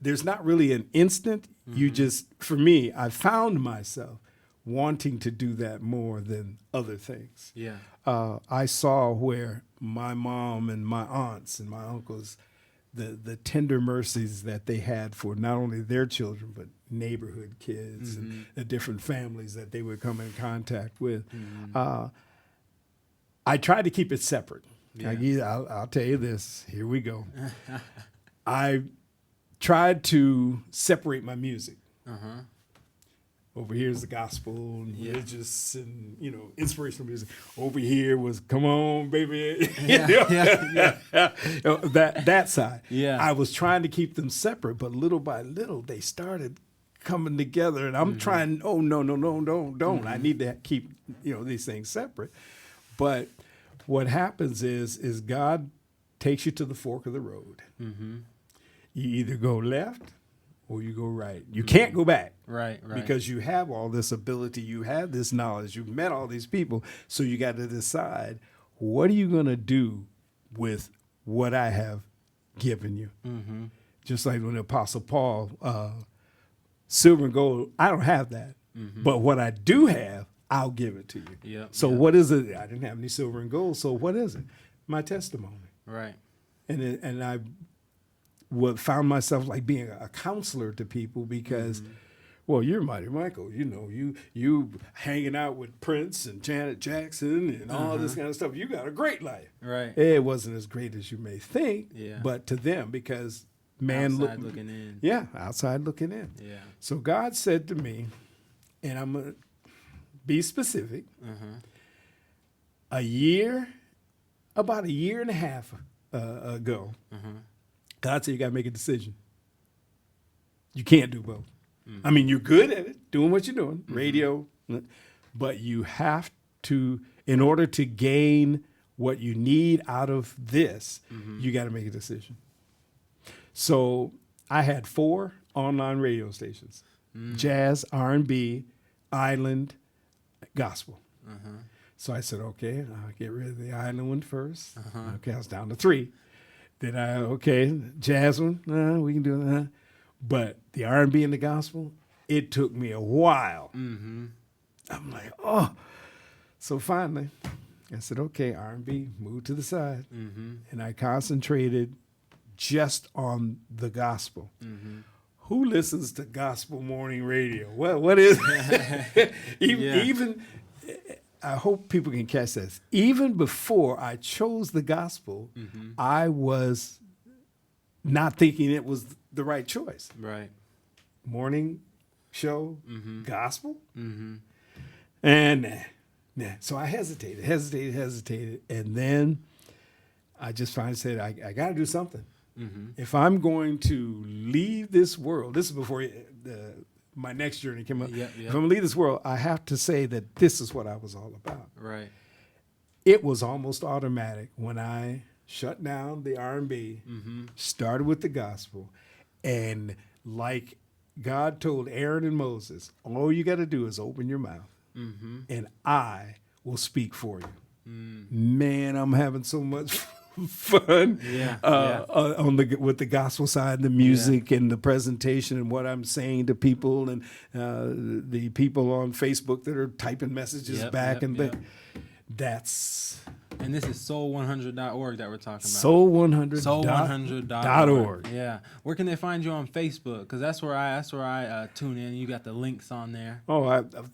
there's not really an instant. You just, for me, I found myself wanting to do that more than other things. Yeah. I saw where my mom and my aunts and my uncles, the tender mercies that they had for not only their children, but neighborhood kids and the different families that they would come in contact with. I tried to keep it separate. Yeah. I'll tell you this. Here we go. I tried to separate my music. Uh-huh. Over here is the gospel and religious and, inspirational music. Over here was, come on, baby. That side. Yeah. I was trying to keep them separate, but little by little, they started coming together. And I'm trying, no, don't. I need to keep, these things separate. But what happens is God takes you to the fork of the road. You either go left or you go right. You can't go back. Right. Because you have all this ability, you have this knowledge, you've met all these people. So you got to decide, what are you going to do with what I have given you? Just like when the Apostle Paul, silver and gold, I don't have that. But what I do have, I'll give it to you. Yep, so what is it? I didn't have any silver and gold. So what is it? My testimony. Right. And I found myself like being a counselor to people because, well, you're Mighty Michael. You hanging out with Prince and Janet Jackson and all this kind of stuff. You got a great life. Right. It wasn't as great as you may think, Yeah. but to them, because outside looking in. Yeah, outside looking in. Yeah. So God said to me, and I'm going to be specific, about a year and a half ago, God said you got to make a decision. You can't do both. I mean, you're good at it, doing what you're doing, radio, but you have to, in order to gain what you need out of this, you got to make a decision. So I had 4 online radio stations, jazz, R&B, island, gospel. So I said, okay, I'll get rid of the island one first. Okay, I was down to 3. Then jazz one, we can do that. But the R&B and the gospel, it took me a while. I'm like, oh. So finally, I said, okay, R&B, move to the side. And I concentrated just on the gospel. Who listens to gospel morning radio? What is it? Even I hope people can catch this. Even before I chose the gospel, I was not thinking it was the right choice. Right. Morning show, gospel. And so I hesitated. And then I just finally said, I got to do something. If I'm going to leave this world, this is before my next journey came up. If I'm going to leave this world, I have to say that this is what I was all about. Right. it was almost automatic when I shut down the R&B, started with the gospel, and like God told Aaron and Moses, all you got to do is open your mouth, and I will speak for you. Man, I'm having so much fun with the gospel side, the music and the presentation and what I'm saying to people, and the people on Facebook that are typing messages back. That's... And this is soul100.org that we're talking about. Soul100. Soul100.org. Yeah. Where can they find you on Facebook? Because that's where I tune in. You got the links on there. Oh,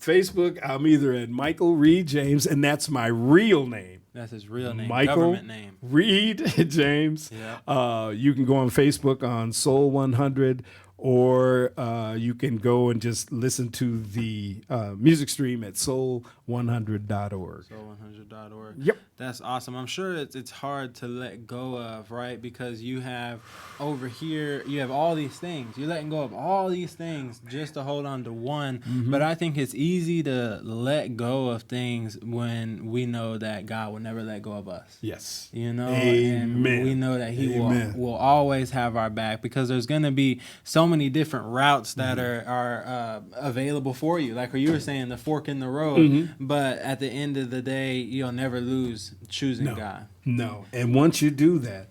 Facebook, I'm either at Michael Reed James, and that's my real name. That's his real name, Michael government name. Reed James. Yeah. You can go on Facebook on Soul100, or you can go and just listen to the music stream at soul100.org. Soul100.org. Yep. That's awesome. I'm sure it's hard to let go of, right? Because you have over here, you have all these things. You're letting go of all these things just to hold on to one. But I think it's easy to let go of things when we know that God will never let go of us. Yes. You know, Amen. and we know that He will always have our back, because there's going to be so many different routes that are available for you. Like you were saying, the fork in the road. But at the end of the day, you'll never lose choosing God. No. And once you do that,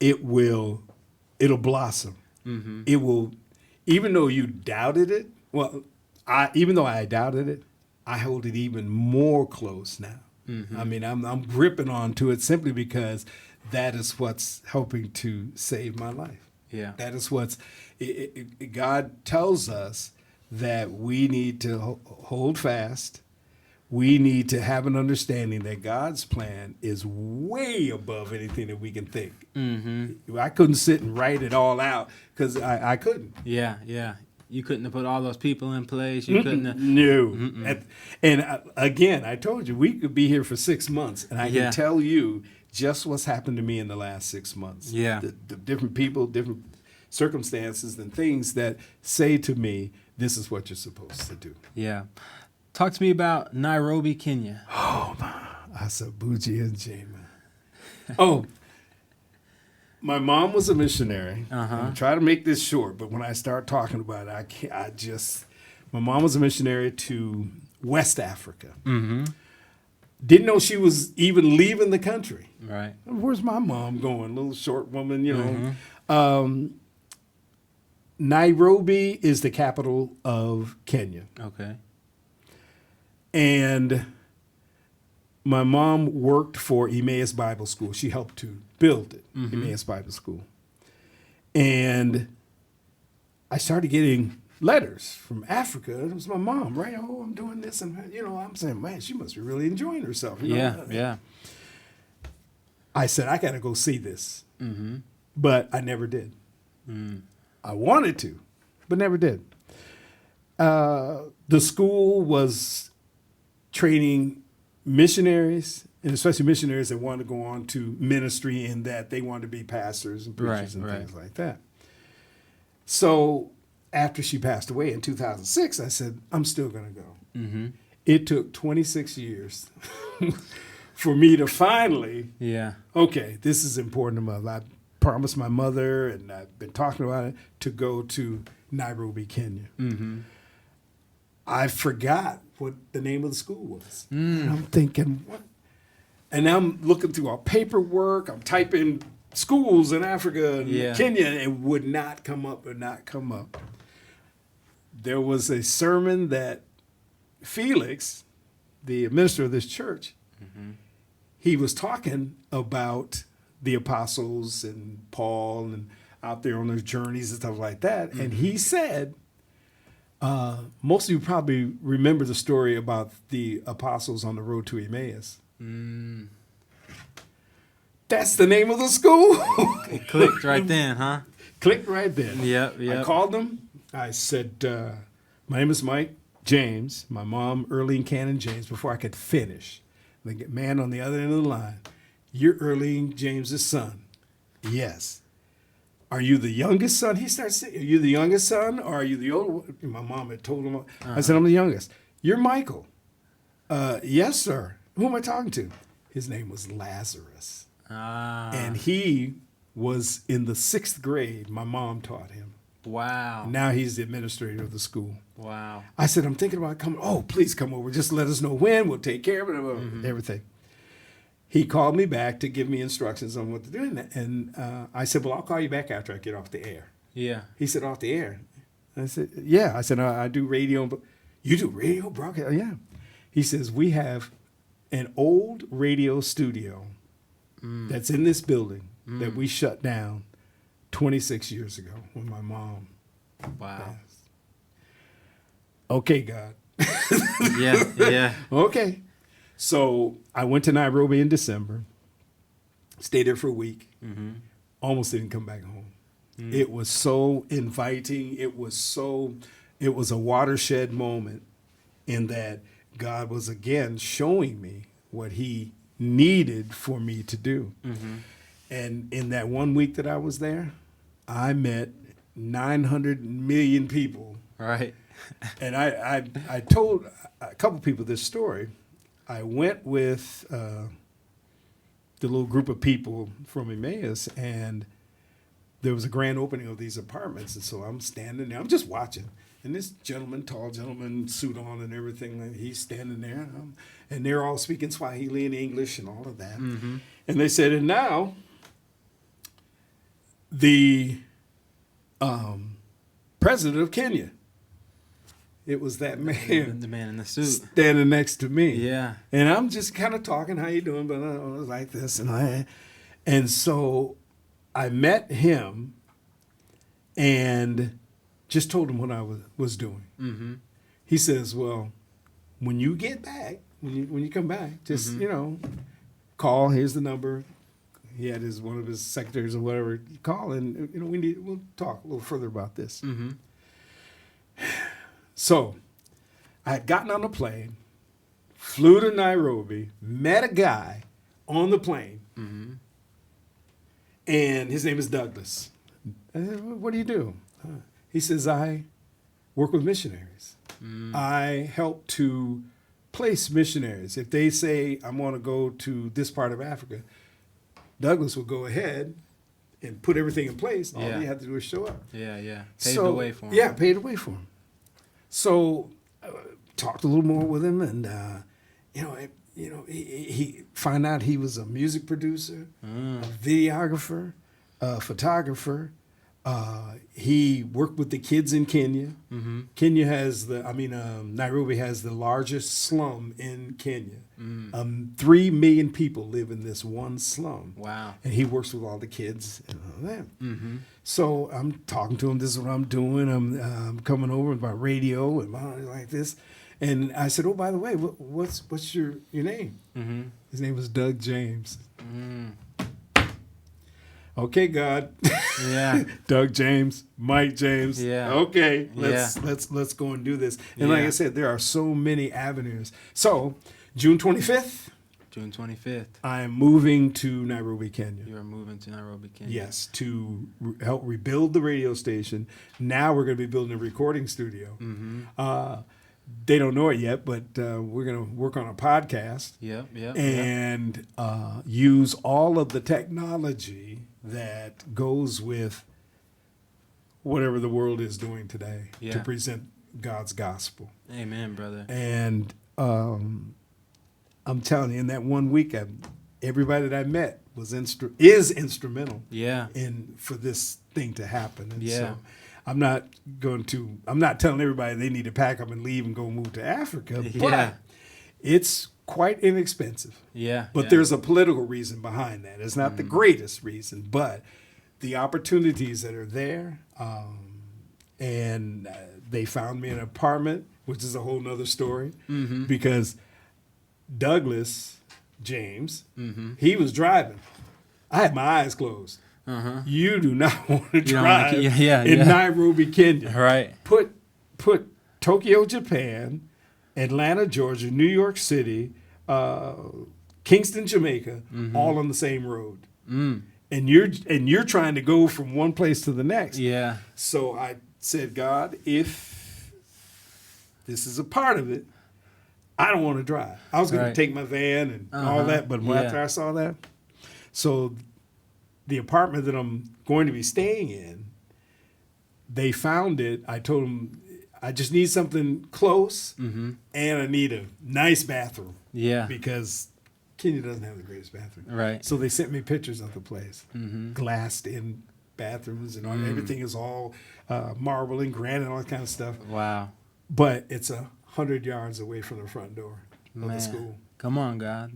it'll blossom. It will, even though you doubted it. Well, even though I doubted it, I hold it even more close now. I mean, I'm gripping onto it simply because that is what's helping to save my life. Yeah. That is God tells us that we need to hold fast. We need to have an understanding that God's plan is way above anything that we can think. I couldn't sit and write it all out because I couldn't. Yeah, yeah. You couldn't have put all those people in place. You couldn't have. No. And again, I told you, we could be here for 6 months, and I can tell you just what's happened to me in the last 6 months. Yeah. The different people, different circumstances, and things that say to me, this is what you're supposed to do. Yeah. Talk to me about Nairobi, Kenya. Oh, Asabuji and Jama. Oh, my mom was a missionary. I'm trying to make this short, but when I start talking about it, my mom was a missionary to West Africa. Didn't know she was even leaving the country. Right. Where's my mom going? Little short woman, you know. Nairobi is the capital of Kenya. Okay. And my mom worked for Emmaus Bible School. She helped to build it, Emmaus Bible School. And I started getting letters from Africa. It was my mom, right? Oh, I'm doing this. And, you know, I'm saying, man, she must be really enjoying herself. You know? Yeah. I said, I got to go see this. But I never did. I wanted to, but never did. The school was training missionaries, and especially missionaries that wanted to go on to ministry, in that they wanted to be pastors and preachers things like that. So after she passed away in 2006, I said, I'm still going to go. It took 26 years for me to finally, okay, this is important to my life. I promised my mother, and I've been talking about it, to go to Nairobi, Kenya. I forgot what the name of the school was. And I'm thinking, what? And I'm looking through our paperwork. I'm typing schools in Africa and Kenya, and it would not come up. There was a sermon that Felix, the minister of this church, he was talking about the apostles and Paul and out there on their journeys and stuff like that. And he said, most of you probably remember the story about the apostles on the road to Emmaus. That's the name of the school. It clicked right then, huh? Clicked right then. Yep. I called them. I said, my name is Mike James. My mom, Earlene Cannon James, before I could finish. The man on the other end of the line, you're Earlene James's son. Yes. Are you the youngest son? He starts saying, are you the youngest son, or are you the older one? My mom had told him. I said, I'm the youngest. You're Michael. Yes, sir. Who am I talking to? His name was Lazarus. Ah. And he was in the 6th grade. My mom taught him. Wow. And now he's the administrator of the school. Wow. I said, I'm thinking about coming. Oh, please come over. Just let us know when. We'll take care of it, everything. He called me back to give me instructions on what to do. And I said, well, I'll call you back after I get off the air. Yeah. He said, off the air? I said, yeah. I said, I do radio. But you do radio broadcast? Yeah. He says, we have an old radio studio that's in this building that we shut down 26 years ago when my mom passed. Okay, God. Yeah. Okay. So I went to Nairobi in December, stayed there for a week, almost didn't come back home. It was so inviting. It was a watershed moment in that God was again showing me what he needed for me to do. And in that 1 week that I was there, I met 900 million people. Right. And I told a couple people this story. I went with the little group of people from Emmaus, and there was a grand opening of these apartments. And so I'm standing there. I'm just watching. And this gentleman, tall gentleman, suit on and everything, he's standing there. And they're all speaking Swahili and English and all of that. And they said, and now the president of Kenya. It was that man. The man in the suit. Standing next to me. Yeah. And I'm just kind of talking, how you doing? But I was like this. And so I met him and just told him what I was doing. He says, well, when you get back, when you come back, just, call. Here's the number. He had one of his secretaries or whatever call, and we'll talk a little further about this. So I had gotten on the plane, flew to Nairobi, met a guy on the plane, and his name is Douglas. I said, what do you do? He says, I work with missionaries. I help to place missionaries. If they say, I want to go to this part of Africa, Douglas will go ahead and put everything in place. All you have to do is show up. Yeah. Paved the way for him. Yeah, paved the way for him. So talked a little more with him, and he found out he was a music producer, a videographer, a photographer. He worked with the kids in Kenya. Kenya has Nairobi has the largest slum in Kenya. 3 million people live in this one slum. Wow. And he works with all the kids and all that. So I'm talking to him. This is what I'm doing. I'm coming over about radio and like this. And I said, oh, by the way, what's your name? His name was Doug James. Okay, God. Yeah. Doug James, Mike James. Yeah. Okay, let's go and do this. And like I said, there are so many avenues. So June 25th. June 25th. I am moving to Nairobi, Kenya. You are moving to Nairobi, Kenya. Yes, to help rebuild the radio station. Now we're going to be building a recording studio. They don't know it yet, but we're going to work on a podcast. And use all of the technology that goes with whatever the world is doing today to present God's gospel. Amen, brother. And I'm telling you, in that 1 week, everybody that I met is instrumental for this thing to happen. And so I'm not telling everybody they need to pack up and leave and go move to Africa, but it's quite inexpensive. But there's a political reason behind that. It's not the greatest reason, but the opportunities that are there, and they found me an apartment, which is a whole nother story, because Douglas James, he was driving. I had my eyes closed. You do not want to drive in Nairobi, Kenya. Right. Put Tokyo, Japan, Atlanta, Georgia, New York City, Kingston, Jamaica, all on the same road. And you're trying to go from one place to the next. So I said, God, if this is a part of it, I don't want to drive. I was going Right. to take my van and all that, but after I saw that, so the apartment that I'm going to be staying in, they found it. I told them I just need something close, and I need a nice bathroom. Yeah. Because Kenya doesn't have the greatest bathroom. Right. So they sent me pictures of the place, glassed in bathrooms, and everything is all marble and granite and all that kind of stuff. Wow. But it's 100 yards away from the front door of the school. Come on, God.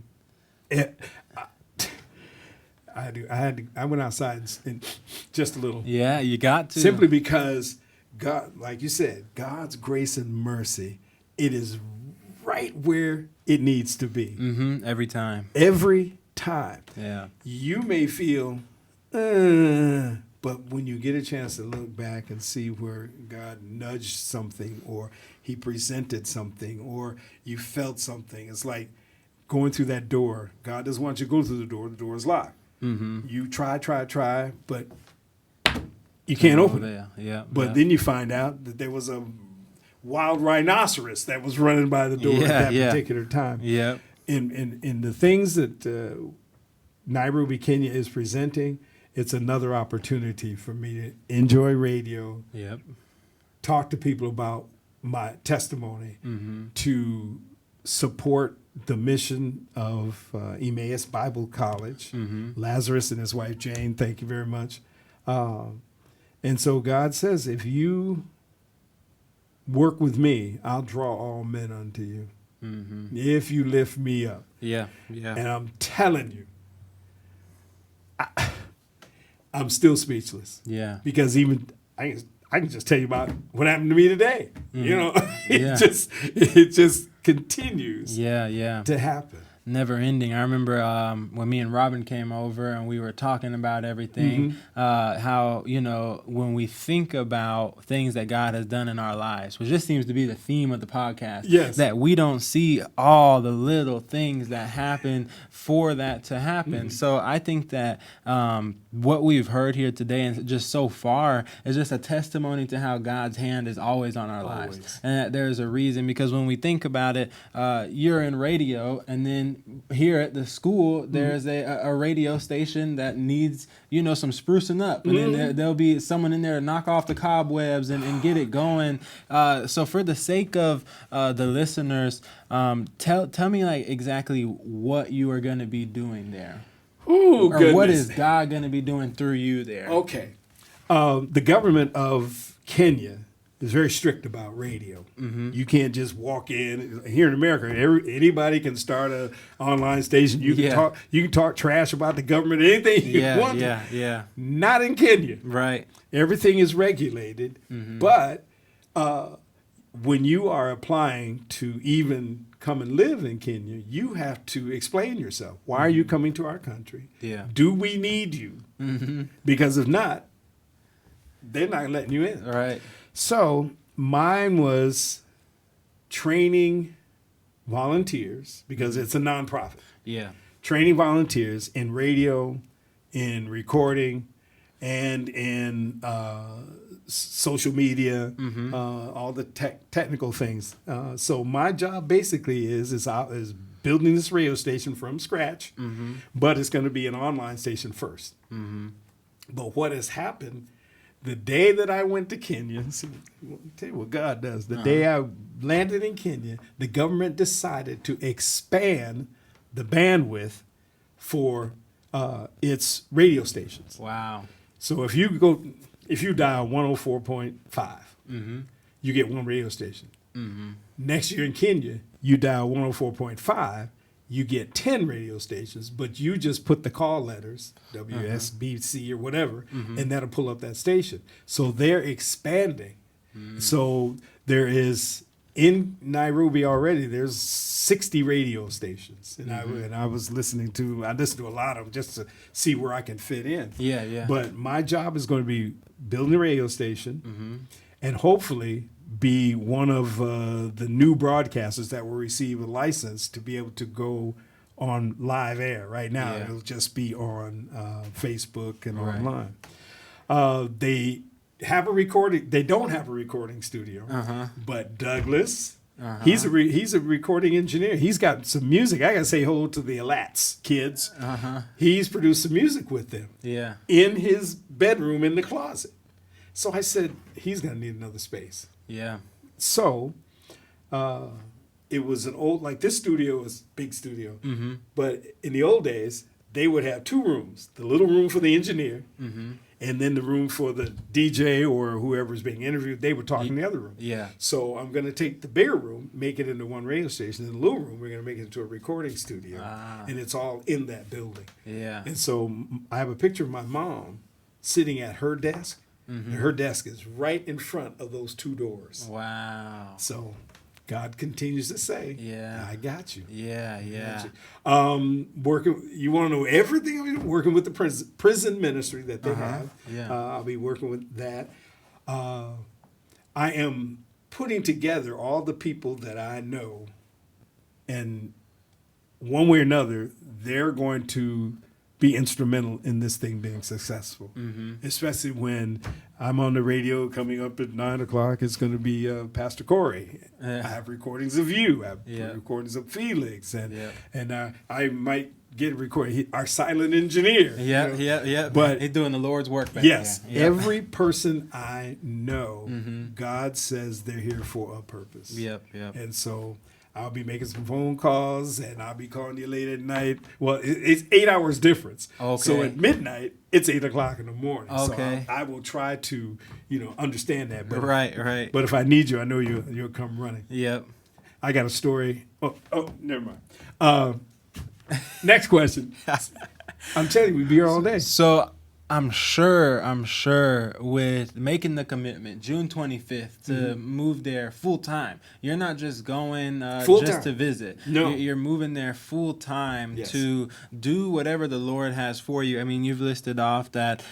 I went outside and just a little. Yeah, you got to. Simply because God, like you said, God's grace and mercy, it is right where it needs to be. Every time. Every time. Yeah. You may feel, but when you get a chance to look back and see where God nudged something, or he presented something, or you felt something, it's like going through that door. God doesn't want you to go through the door is locked. You try, but you can't open it. Yeah. But then you find out that there was a wild rhinoceros that was running by the door at that particular time. Yeah. In the things that Nairobi, Kenya is presenting, it's another opportunity for me to enjoy radio, Yep. talk to people about my testimony, to support the mission of Emmaus Bible College, Lazarus and his wife Jane, thank you very much. And so God says, if you work with me, I'll draw all men unto you. If you lift me up. Yeah. And I'm telling you, I'm still speechless. Yeah. Because even I can just tell you about what happened to me today. You know, it just continues to happen. Never ending. I remember when me and Robin came over and we were talking about everything, how, when we think about things that God has done in our lives, which just seems to be the theme of the podcast, that we don't see all the little things that happen for that to happen. So I think that what we've heard here today and just so far is just a testimony to how God's hand is always on our lives. And that there's a reason, because when we think about it, you're in radio, and then here at the school, there's a radio station that needs, some sprucing up. And then there'll be someone in there to knock off the cobwebs and get it going. So for the sake of the listeners, tell me like exactly what you are going to be doing there. Ooh, or what is God going to be doing through you there? Okay. The government of Kenya is very strict about radio. You can't just walk in. Here in America, anybody can start an online station. You can talk trash about the government, anything you want. Not in Kenya. Right. Everything is regulated. But when you are applying to even come and live in Kenya, you have to explain yourself. Why are you coming to our country? Yeah. Do we need you? Because if not, they're not letting you in. Right. So mine was training volunteers, because it's a nonprofit. Yeah. Training volunteers in radio, in recording, and in social media, all the technical things. So my job basically is building this radio station from scratch, but it's going to be an online station first. But what has happened, the day that I went to Kenya, I'll tell you what God does. The day I landed in Kenya, the government decided to expand the bandwidth for its radio stations. Wow. So if you dial 104.5, you get one radio station. Next year in Kenya, you dial 104.5, you get 10 radio stations, but you just put the call letters, WSBC or whatever, and that'll pull up that station. So they're expanding. So there is, in Nairobi already, there's 60 radio stations. And I listened to a lot of them just to see where I can fit in. Yeah. But my job is going to be building a radio station and hopefully be one of the new broadcasters that will receive a license to be able to go on live air. Right now, it'll just be on Facebook and online. They have a recording. They don't have a recording studio, but Douglas, He's a recording engineer. He's got some music. I gotta say hello to the Alats kids. He's produced some music with them. Yeah. In his bedroom in the closet. So I said he's gonna need another space. Yeah. So it was an old, like this studio is big studio, but in the old days they would have two rooms: the little room for the engineer, and then the room for the DJ or whoever's being interviewed. They would talk in the other room. Yeah. So I'm going to take the bigger room, make it into one radio station, and the little room we're going to make it into a recording studio, and it's all in that building. Yeah. And so I have a picture of my mom sitting at her desk, and her desk is right in front of those two doors. Wow. So God continues to say, Yeah. I got you. Yeah. Yeah. Working, you want to know everything? I'm working with the prison ministry that they have. Yeah. I'll be working with that. I am putting together all the people that I know, and one way or another, they're going to be instrumental in this thing being successful. Especially when I'm on the radio coming up at 9 o'clock. It's going to be Pastor Corey. I have recordings of you. I have recordings of Felix, and I might get a recording. Our silent engineer. Yeah. But he's doing the Lord's work back yes, there. Yeah. every person I know, God says they're here for a purpose. Yep. And so I'll be making some phone calls, and I'll be calling you late at night. Well, it's 8 hours difference. Okay. So at midnight, it's 8 o'clock in the morning. Okay. So I will try to, understand that. But Right. But if I need you, I know you'll come running. Yep. I got a story. Oh, never mind. Next question. I'm telling you, we'd be here all day. So I'm sure with making the commitment June 25th to move there full time, you're not just going just to visit. No. You're moving there full time to do whatever the Lord has for you. I mean, you've listed off that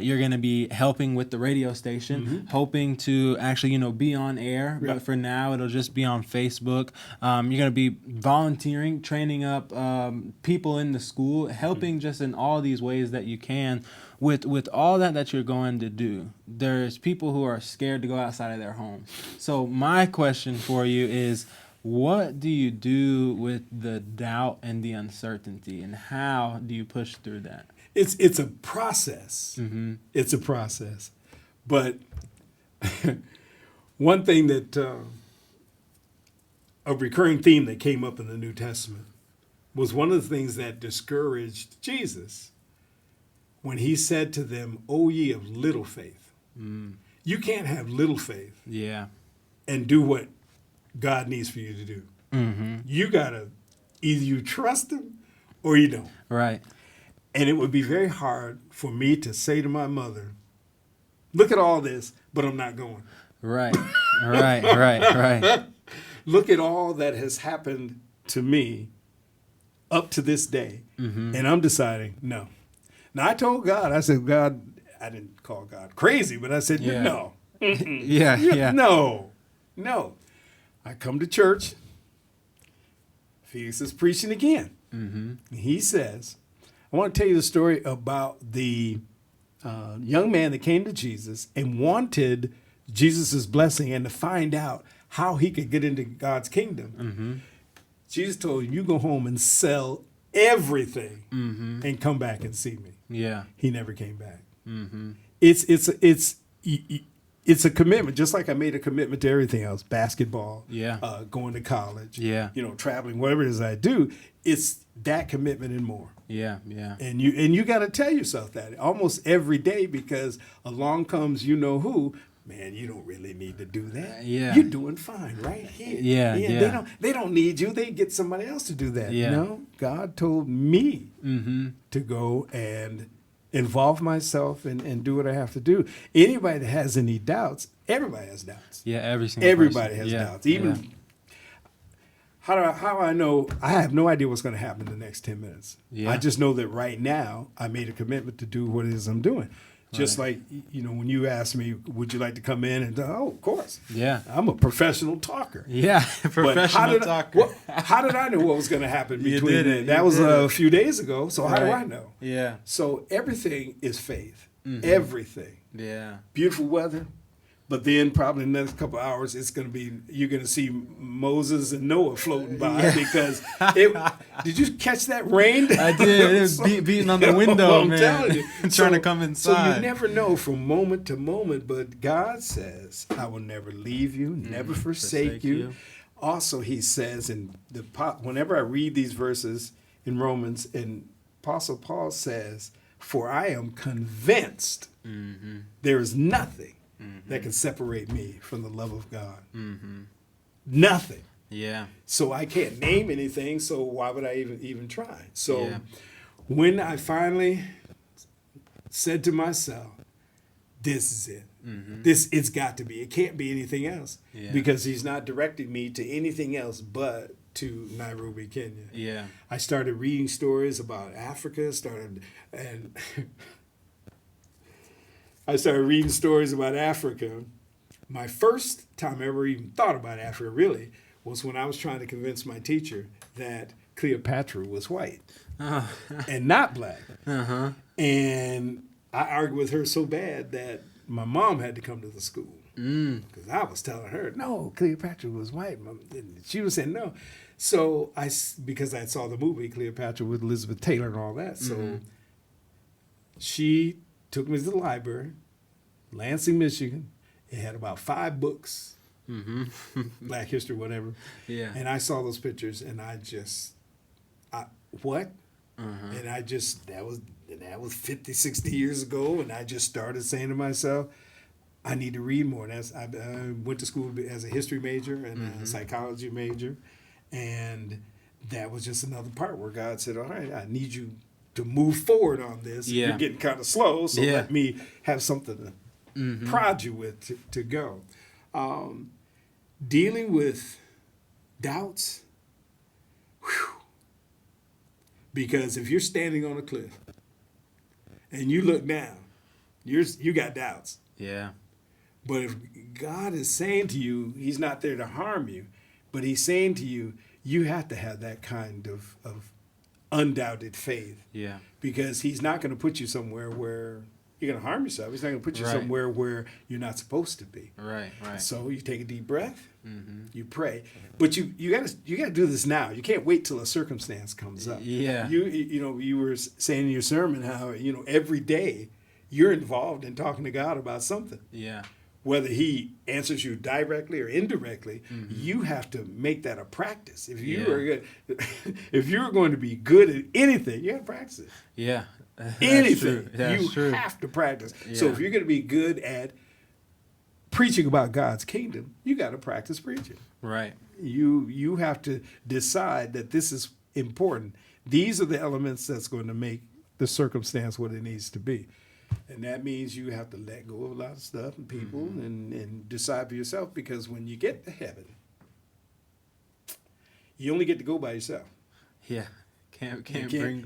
you're going to be helping with the radio station, hoping to actually, be on air. Yeah. But for now, it'll just be on Facebook. You're going to be volunteering, training up people in the school, helping just in all these ways that you can. With all that you're going to do, there's people who are scared to go outside of their home. So my question for you is, what do you do with the doubt and the uncertainty, and how do you push through that? It's a process. It's a process. But one thing that a recurring theme that came up in the New Testament was one of the things that discouraged Jesus when he said to them, "O ye of little faith." You can't have little faith and do what God needs for you to do. You gotta either you trust him or you don't. Right. And it would be very hard for me to say to my mother, "Look at all this, but I'm not going." Right. Right. Look at all that has happened to me up to this day, and I'm deciding no. Now, I told God, I said, God, I didn't call God crazy, but I said, no. Yeah. No. I come to church. Felix is preaching again. He says, I want to tell you the story about the young man that came to Jesus and wanted Jesus' blessing and to find out how he could get into God's kingdom. Jesus told him, you go home and sell everything and come back and see me. Yeah. He never came back. It's a commitment, just like I made a commitment to everything else: basketball, going to college, traveling, whatever it is I do. It's that commitment and more. Yeah. And you got to tell yourself that almost every day, because along comes who. Man, you don't really need to do that. You're doing fine right here. Yeah. They don't need you. They get somebody else to do that. Yeah. No, God told me to go and involve myself and do what I have to do. Anybody that has any doubts, everybody has doubts. Yeah, everybody has doubts. Even how I know, I have no idea what's going to happen in the next 10 minutes. I just know that right now I made a commitment to do what it is I'm doing. Just like, when you asked me, would you like to come in? And of course. Yeah. I'm a professional talker. Yeah, professional talker. How did I know what was going to happen between then? That was a few days ago, so how do I know? Yeah. So everything is faith. Everything. Yeah. Beautiful weather, But then probably in the next couple of hours, you're going to see Moses and Noah floating by because did you catch that rain? I did. It was beating on the window, man. Telling you. Trying to come inside. So you never know from moment to moment, but God says, I will never leave you, never forsake you. Also, he says, whenever I read these verses in Romans, and Apostle Paul says, for I am convinced there is nothing that can separate me from the love of God. Nothing. Yeah. So I can't name anything, so why would I even try? So when I finally said to myself, this is it. It's got to be. It can't be anything else because he's not directing me to anything else but to Nairobi, Kenya. Yeah. I started reading stories about Africa, I started reading stories about Africa. My first time I ever even thought about Africa, really, was when I was trying to convince my teacher that Cleopatra was white and not black. And I argued with her so bad that my mom had to come to the school because I was telling her, no, Cleopatra was white. She was saying no. So because I saw the movie Cleopatra with Elizabeth Taylor and all that, so she took me to the library, Lansing, Michigan. It had about 5 books, Black history, whatever. Yeah. And I saw those pictures, and what? And that was 50, 60 years ago, and I just started saying to myself, I need to read more. And I went to school as a history major and a psychology major, and that was just another part where God said, all right, I need you to move forward on this. Yeah. You're getting kind of slow, so let me have something to prod you with to go. Dealing with doubts, because if you're standing on a cliff and you look down, you got doubts. Yeah. But if God is saying to you, he's not there to harm you, but he's saying to you, you have to have that kind of undoubted faith. Yeah. Because he's not going to put you somewhere where you're going to harm yourself. He's not going to put you somewhere where you're not supposed to be. Right. So you take a deep breath, you pray, but you got to do this now. You can't wait till a circumstance comes up. Yeah. You were saying in your sermon how every day you're involved in talking to God about something. Yeah. Whether he answers you directly or indirectly, you have to make that a practice. If you are good, if you're going to be good at anything, you have to practice it. Yeah. Anything. That's true. Have to practice. Yeah. So if you're going to be good at preaching about God's kingdom, you got to practice preaching. Right. You have to decide that this is important. These are the elements that's going to make the circumstance what it needs to be. And that means you have to let go of a lot of stuff and people and decide for yourself, because when you get to heaven, you only get to go by yourself. Yeah. Can't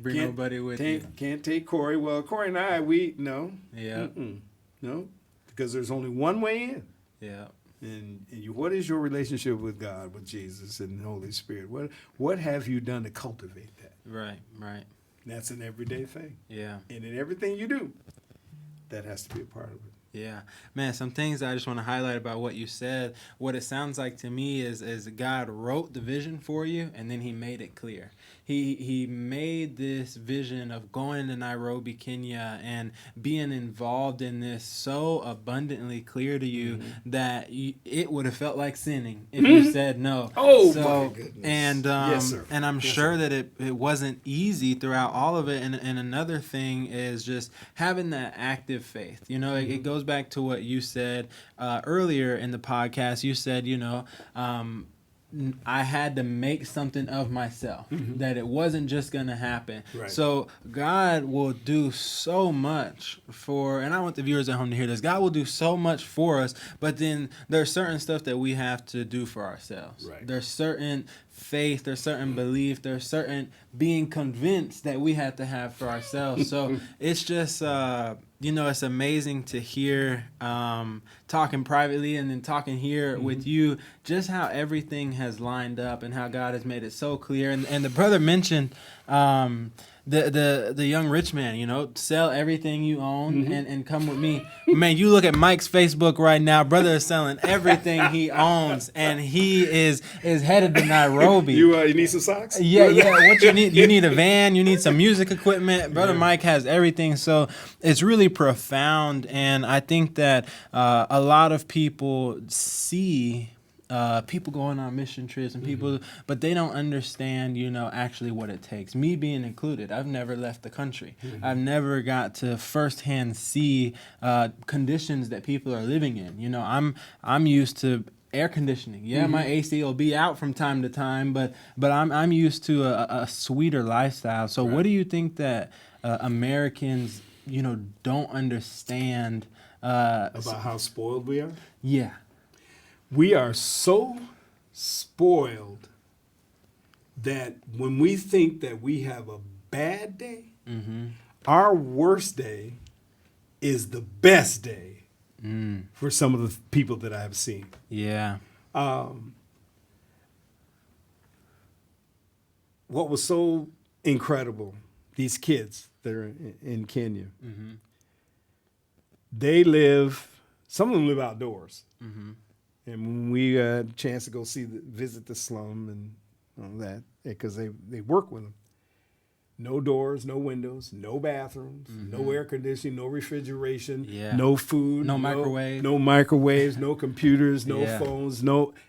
bring nobody with you. Can't take Corey. Well, Corey and I, no. Yeah. No, because there's only one way in. Yeah. And what is your relationship with God, with Jesus and the Holy Spirit? What have you done to cultivate that? Right. That's an everyday thing. Yeah. And in everything you do, that has to be a part of it. Yeah. Man, some things I just want to highlight about what you said. What it sounds like to me is God wrote the vision for you, and then he made it clear. He made this vision of going to Nairobi, Kenya, and being involved in this so abundantly clear to you that it would have felt like sinning if you said no. Oh, my goodness. And, yes, sir. And I'm sure that it wasn't easy throughout all of it. And another thing is just having that active faith. It goes back to what you said earlier in the podcast. You said, I had to make something of myself, that it wasn't just going to happen. Right. So God will do so much and I want the viewers at home to hear this, God will do so much for us, but then there's certain stuff that we have to do for ourselves. Right. There's certain faith, there's certain belief, there's certain being convinced that we have to have for ourselves. So it's just, it's amazing to hear talking privately and then talking here with you, just how everything has lined up and how God has made it so clear. And the brother mentioned the young rich man, you know, sell everything you own and come with me. Man, you look at Mike's Facebook right now. Brother is selling everything he owns, and he is headed to Nairobi. You need some socks? Yeah. What you need? You need a van. You need some music equipment. Brother Mike has everything. So it's really profound, and I think that a lot of people see people going on mission trips and people, but they don't understand, you know, actually what it takes. Me being included, I've never left the country. I've never got to firsthand see conditions that people are living in. You know, I'm used to air conditioning. Yeah, my AC will be out from time to time, but I'm used to a sweeter lifestyle. So what do you think that Americans, you know, don't understand About how spoiled we are? Yeah. We are so spoiled that when we think that we have a bad day, our worst day is the best day for some of the people that I've seen. Yeah. What was so incredible, these kids that are in Kenya, they live, some of them live outdoors. And when we had a chance to go visit the slum and all that, because they work with them, no doors, no windows, no bathrooms, no air conditioning, no refrigeration, no food, no microwaves, no computers, no phones,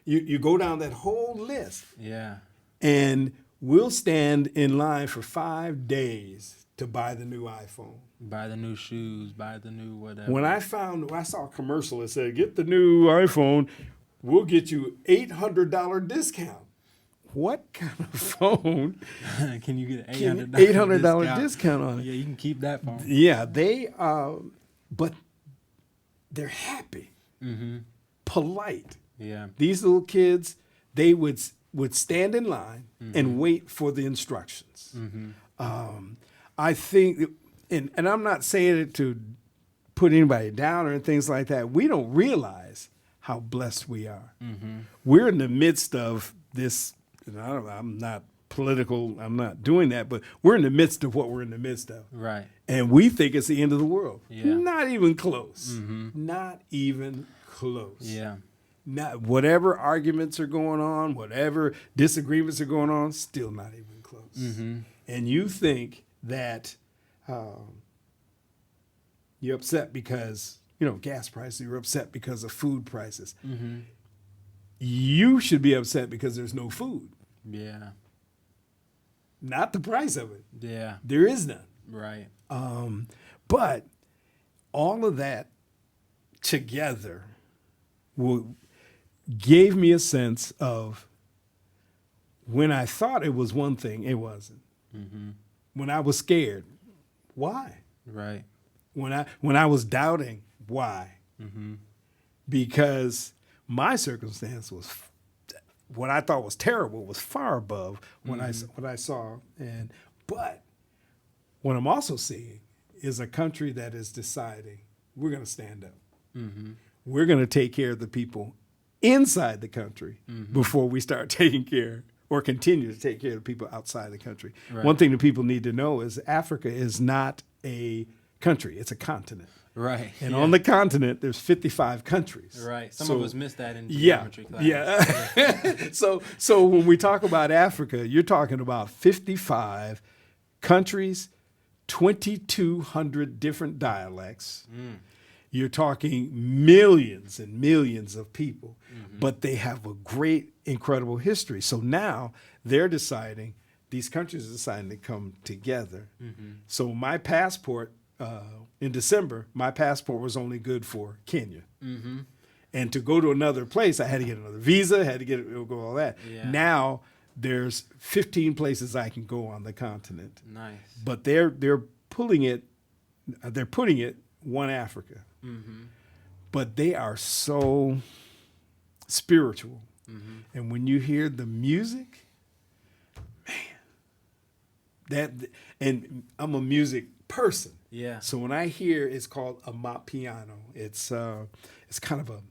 you go down that whole list. Yeah. And we'll stand in line for 5 days to buy the new iPhone. Buy the new shoes, buy the new whatever. When I saw a commercial that said, get the new iPhone, we'll get you $800 discount. What kind of phone can you get an $800 discount on it? Yeah, you can keep that phone. Yeah, but they're happy, polite. Yeah. These little kids, they would stand in line and wait for the instructions. I think, and I'm not saying it to put anybody down or things like that. We don't realize how blessed we are. We're in the midst of this. I'm not political. I'm not doing that, but we're in the midst of what we're in the midst of. Right. And we think it's the end of the world. Yeah. Not even close. Not even close. Yeah. Not whatever arguments are going on, whatever disagreements are going on, still not even close. And you think that you're upset because, gas prices, you're upset because of food prices. You should be upset because there's no food. Yeah. Not the price of it. Yeah. There is none. Right. But all of that together gave me a sense of when I thought it was one thing, it wasn't. When I was scared, why? Right. When I was doubting, why? Because my circumstance was what I thought was terrible was far above what I saw. But what I'm also seeing is a country that is deciding we're going to stand up. We're going to take care of the people inside the country before we start taking care or continue to take care of the people outside the country. Right. One thing that people need to know is Africa is not a country, it's a continent. Right. And on the continent, there's 55 countries. Right. Some of us missed that in geometry class. Yeah. So when we talk about Africa, you're talking about 55 countries, 2,200 different dialects. You're talking millions and millions of people, but they have a great, incredible history. So now they're deciding, these countries are deciding to come together. So my passport, in December, my passport was only good for Kenya. And to go to another place, I had to get another visa, had to go all that. Yeah. Now there's 15 places I can go on the continent. Nice. But they're putting it one Africa. But they are so spiritual. And when you hear the music, man, and I'm a music person. Yeah. So when I hear, it's called a mapiano. It's kind of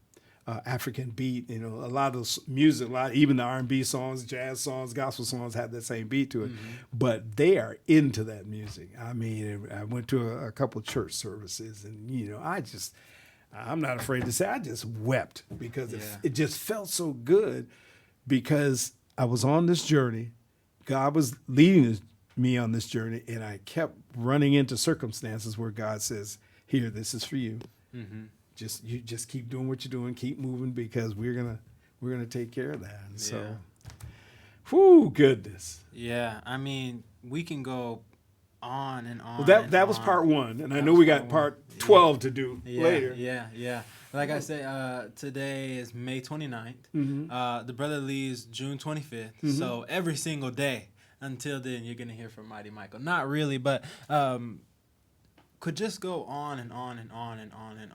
African beat. You know, a lot of those music, even the R&B songs, jazz songs, gospel songs have that same beat to it. But they are into that music. I mean, I went to a couple church services, and you know, I'm not afraid to say I just wept because it just felt so good, because I was on this journey. God was leading me on this journey, and I kept running into circumstances where God says, "Here, this is for you. Just keep doing what you're doing, keep moving, because we're gonna take care of that." And so, whoo, goodness. Yeah, I mean, we can go on and on. Well, that was part one, and I know we got part 12 to do later. Yeah. Like I said, today is May 29th. The brother leaves June 25th. So every single day until then, you're going to hear from Mighty Michael. Not really, but could just go on and on and on and on and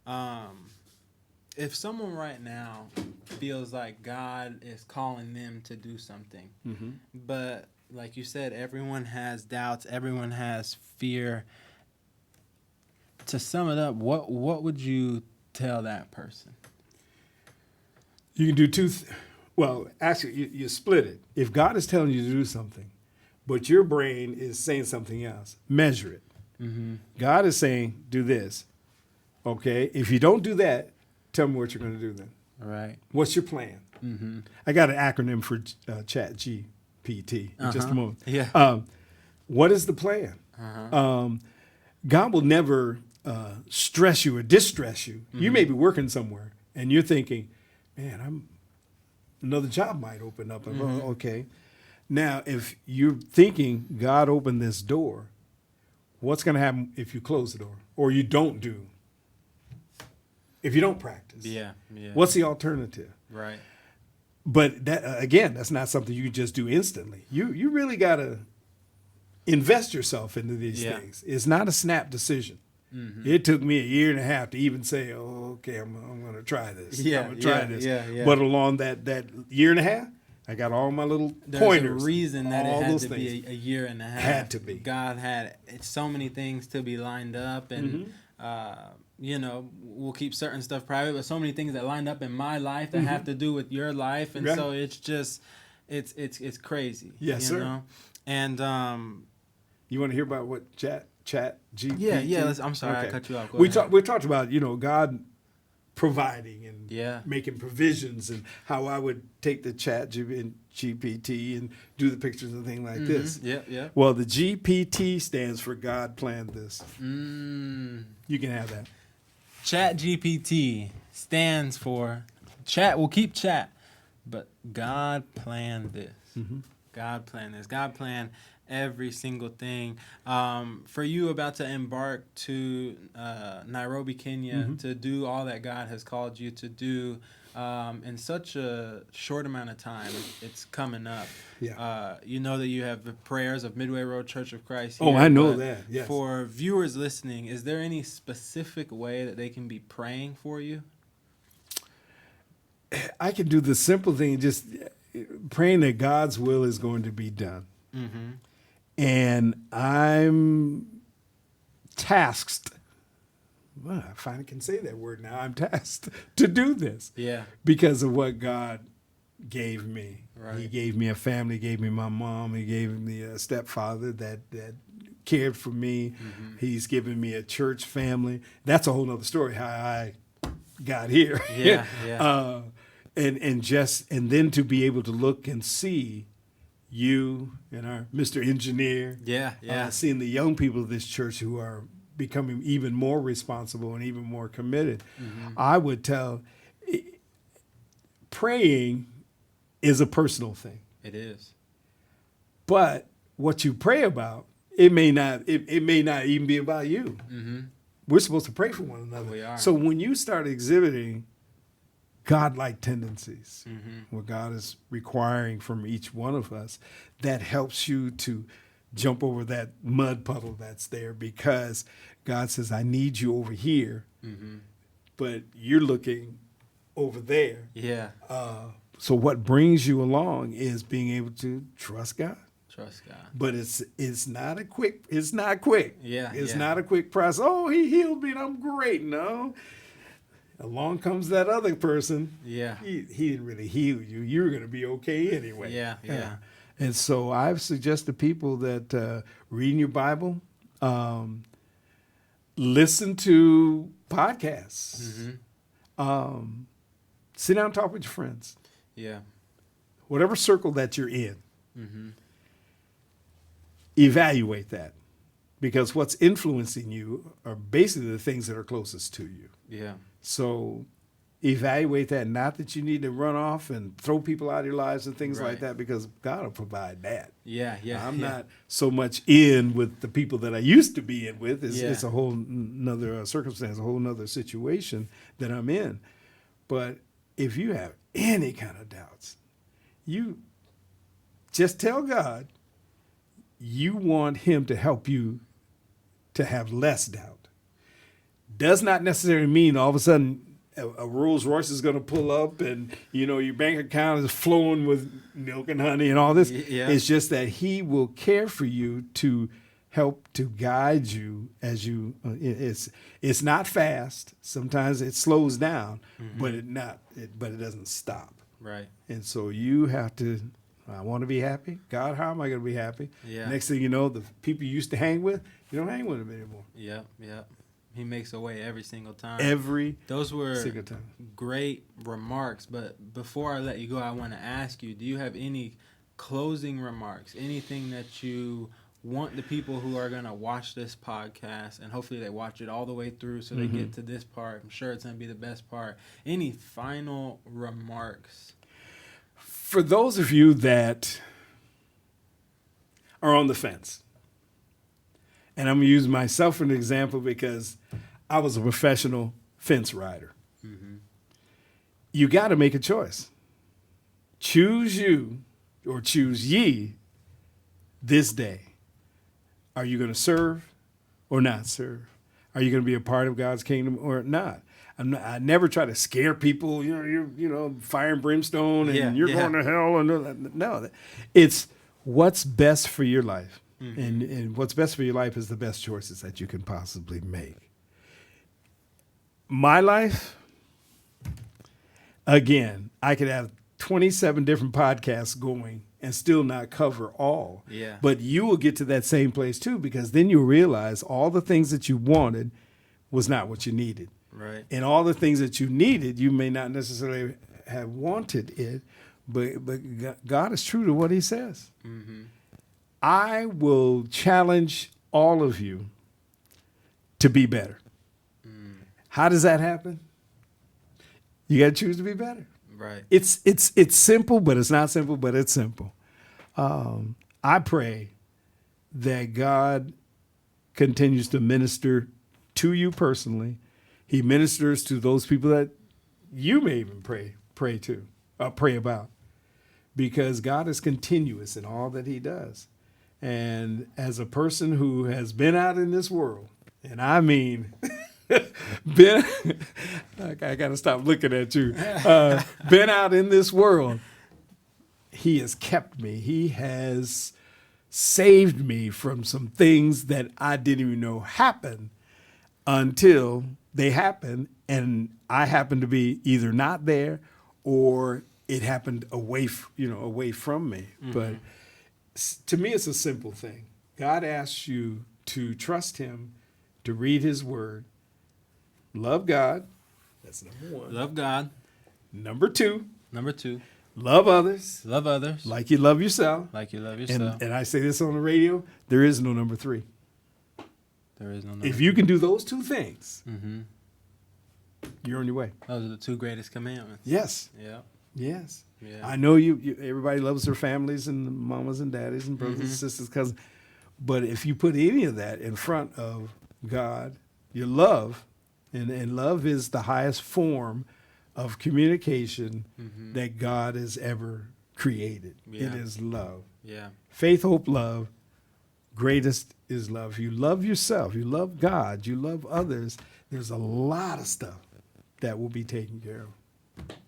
on. If someone right now feels like God is calling them to do something, but like you said, everyone has doubts, everyone has fear. To sum it up, what would you tell that person? You can do well, actually, you split it. If God is telling you to do something, but your brain is saying something else, measure it. God is saying, do this. Okay? If you don't do that, tell me what you're going to do then. All right. What's your plan? I got an acronym for Chat GPT in just a moment. Yeah. What is the plan? God will never stress you or distress you. You may be working somewhere and you're thinking, man, another job might open up. Okay. Now, if you're thinking God opened this door, what's going to happen if you close the door or you don't do? If you don't practice? Yeah. What's the alternative? Right. But that again, that's not something you just do instantly. You really got to invest yourself into these things. It's not a snap decision. It took me 1.5 years to even say, "Oh, okay, I'm going to try this. I'm going to try this." Yeah. But along that 1.5 years, I got all my little pointers. There's a reason that it had to things. be 1.5 years. Had to be. God had so many things to be lined up, and you know, we'll keep certain stuff private, but so many things that lined up in my life that have to do with your life, and so it's just, it's crazy. Yes, sir. Know? And you want to hear about what Chat GPT? Yeah. I'm sorry, I cut you off. We talked about God providing and making provisions, and how I would take the Chat GPT and do the pictures and things like this. Yeah. Well, the GPT stands for God planned this. You can have that. Chat GPT stands for chat. We'll keep chat, but God planned this. God planned this. God planned every single thing. For you about to embark to Nairobi, Kenya, to do all that God has called you to do in such a short amount of time, it's coming up. You know that you have the prayers of Midway Road Church of Christ here, I know that. Yes. For viewers listening, is there any specific way that they can be praying for you? I can do the simple thing, just praying that God's will is going to be done. And I'm tasked. Well, I finally can say that word now. I'm tasked to do this. Yeah. Because of what God gave me. Right. He gave me a family, gave me my mom, he gave me a stepfather that cared for me. He's given me a church family. That's a whole nother story, how I got here. Yeah. And then to be able to look and see you and our Mr. Engineer. Seeing the young people of this church who are becoming even more responsible and even more committed. I would tell, praying is a personal thing. It is. But what you pray about, it may not even be about you. We're supposed to pray for one another. We are. So when you start exhibiting God-like tendencies, what God is requiring from each one of us, that helps you to jump over that mud puddle that's there, because God says, I need you over here, but you're looking over there. So what brings you along is being able to trust God. Trust God. But it's not quick. It's not a quick process. Oh, he healed me and I'm great. No. Along comes that other person. Yeah. He didn't really heal you. You're going to be okay anyway. Yeah. And so I've suggested people that reading your Bible, listen to podcasts, sit down and talk with your friends. Yeah. Whatever circle that you're in, evaluate that. Because what's influencing you are basically the things that are closest to you. Yeah. So evaluate that. Not that you need to run off and throw people out of your lives and things like that, because God will provide that. Yeah. I'm not so much in with the people that I used to be in with. It's a whole nother circumstance, a whole nother situation that I'm in. But if you have any kind of doubts, you just tell God you want him to help you to have less doubt. Does not necessarily mean all of a sudden a Rolls Royce is going to pull up and, your bank account is flowing with milk and honey and all this. Yeah. It's just that he will care for you to help to guide you as you, it's not fast. Sometimes it slows down, but it doesn't stop. Right. And so you have to, I want to be happy. God, how am I going to be happy? Yeah. Next thing you know, the people you used to hang with, you don't hang with them anymore. Yep. He makes a way every single time. Those were single time. Great remarks. But before I let you go, I want to ask you, do you have any closing remarks? Anything that you want the people who are going to watch this podcast, and hopefully they watch it all the way through so they get to this part. I'm sure it's going to be the best part. Any final remarks? For those of you that are on the fence, and I'm going to use myself as an example because I was a professional fence rider. You got to make a choice. Choose you or choose ye this day. Are you going to serve or not serve? Are you going to be a part of God's kingdom or not? I never try to scare people, you're fire and brimstone and you're going to hell. And no, it's what's best for your life. And what's best for your life is the best choices that you can possibly make. My life, again, I could have 27 different podcasts going and still not cover all. Yeah. But you will get to that same place too, because then you'll realize all the things that you wanted was not what you needed. Right. And all the things that you needed, you may not necessarily have wanted it, but God is true to what he says. I will challenge all of you to be better. How does that happen? You got to choose to be better. Right. It's simple, but it's not simple, but it's simple. I pray that God continues to minister to you personally. He ministers to those people that you may even pray about, because God is continuous in all that he does. And as a person who has been out in this world, and I mean, I got to stop looking at you, been out in this world, he has kept me. He has saved me from some things that I didn't even know happened until they happened, and I happened to be either not there or it happened away from me. But to me, it's a simple thing. God asks you to trust him, to read his word, love God. That's number one. Love God. Number two. Love others. Like you love yourself. And I say this on the radio, there is no number three. There is no number. If you can do those two things, you're on your way. Those are the two greatest commandments. Yes. Yeah. Yes. Yeah. I know you everybody loves their families and mamas and daddies and brothers and sisters, cousins. But if you put any of that in front of God, your love, and love is the highest form of communication that God has ever created. Yeah. It is love. Yeah. Faith, hope, love. Greatest is love. You love yourself. You love God. You love others. There's a lot of stuff that will be taken care of.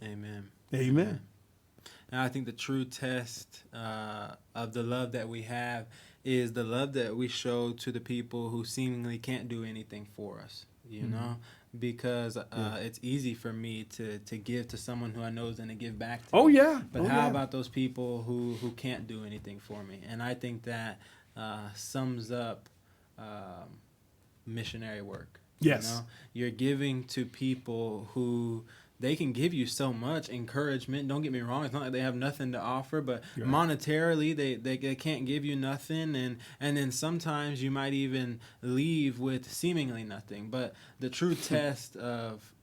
Amen. Amen. And I think the true test of the love that we have is the love that we show to the people who seemingly can't do anything for us. You know, because it's easy for me to give to someone who I know is going to give back to Oh, me. yeah. But how about those people who can't do anything for me? And I think that sums up missionary work. Yes. You know? You're giving to people who they can give you so much encouragement. Don't get me wrong. It's not like they have nothing to offer, but monetarily they can't give you nothing. And then sometimes you might even leave with seemingly nothing. But the true test of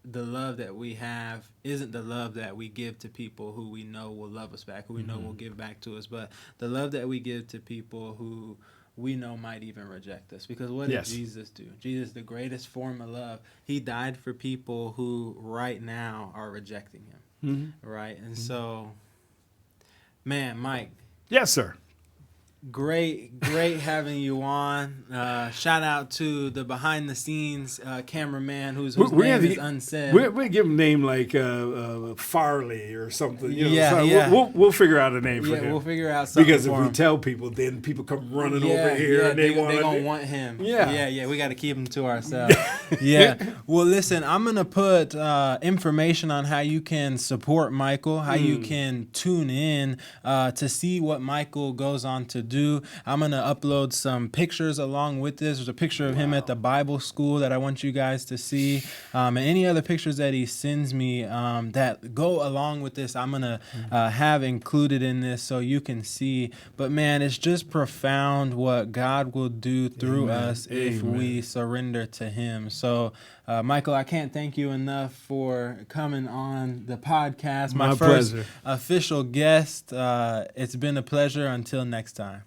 the love that we have isn't the love that we give to people who we know will love us back, who we know will give back to us, but the love that we give to people who we know might even reject us. Because what did Jesus do? Jesus, the greatest form of love, he died for people who right now are rejecting him. Right? And so, man, Mike. Yes, sir. Great having you on. Shout out to the behind the scenes cameraman whose name is unsaid. We'll give him a name like Farley or something. We'll figure out a name for him. We'll figure out something because if for we him. tell people, then people come running over here and they're gonna want him. Yeah. We got to keep him to ourselves. Well, listen, I'm gonna put information on how you can support Michael, how you can tune in to see what Michael goes on to do. I'm going to upload some pictures along with this. There's a picture of him at the Bible school that I want you guys to see. And any other pictures that he sends me that go along with this, I'm going to have included in this so you can see. But, man, it's just profound what God will do through us if we surrender to him. So, Michael, I can't thank you enough for coming on the podcast. My first pleasure. Official guest. It's been a pleasure. Until next time.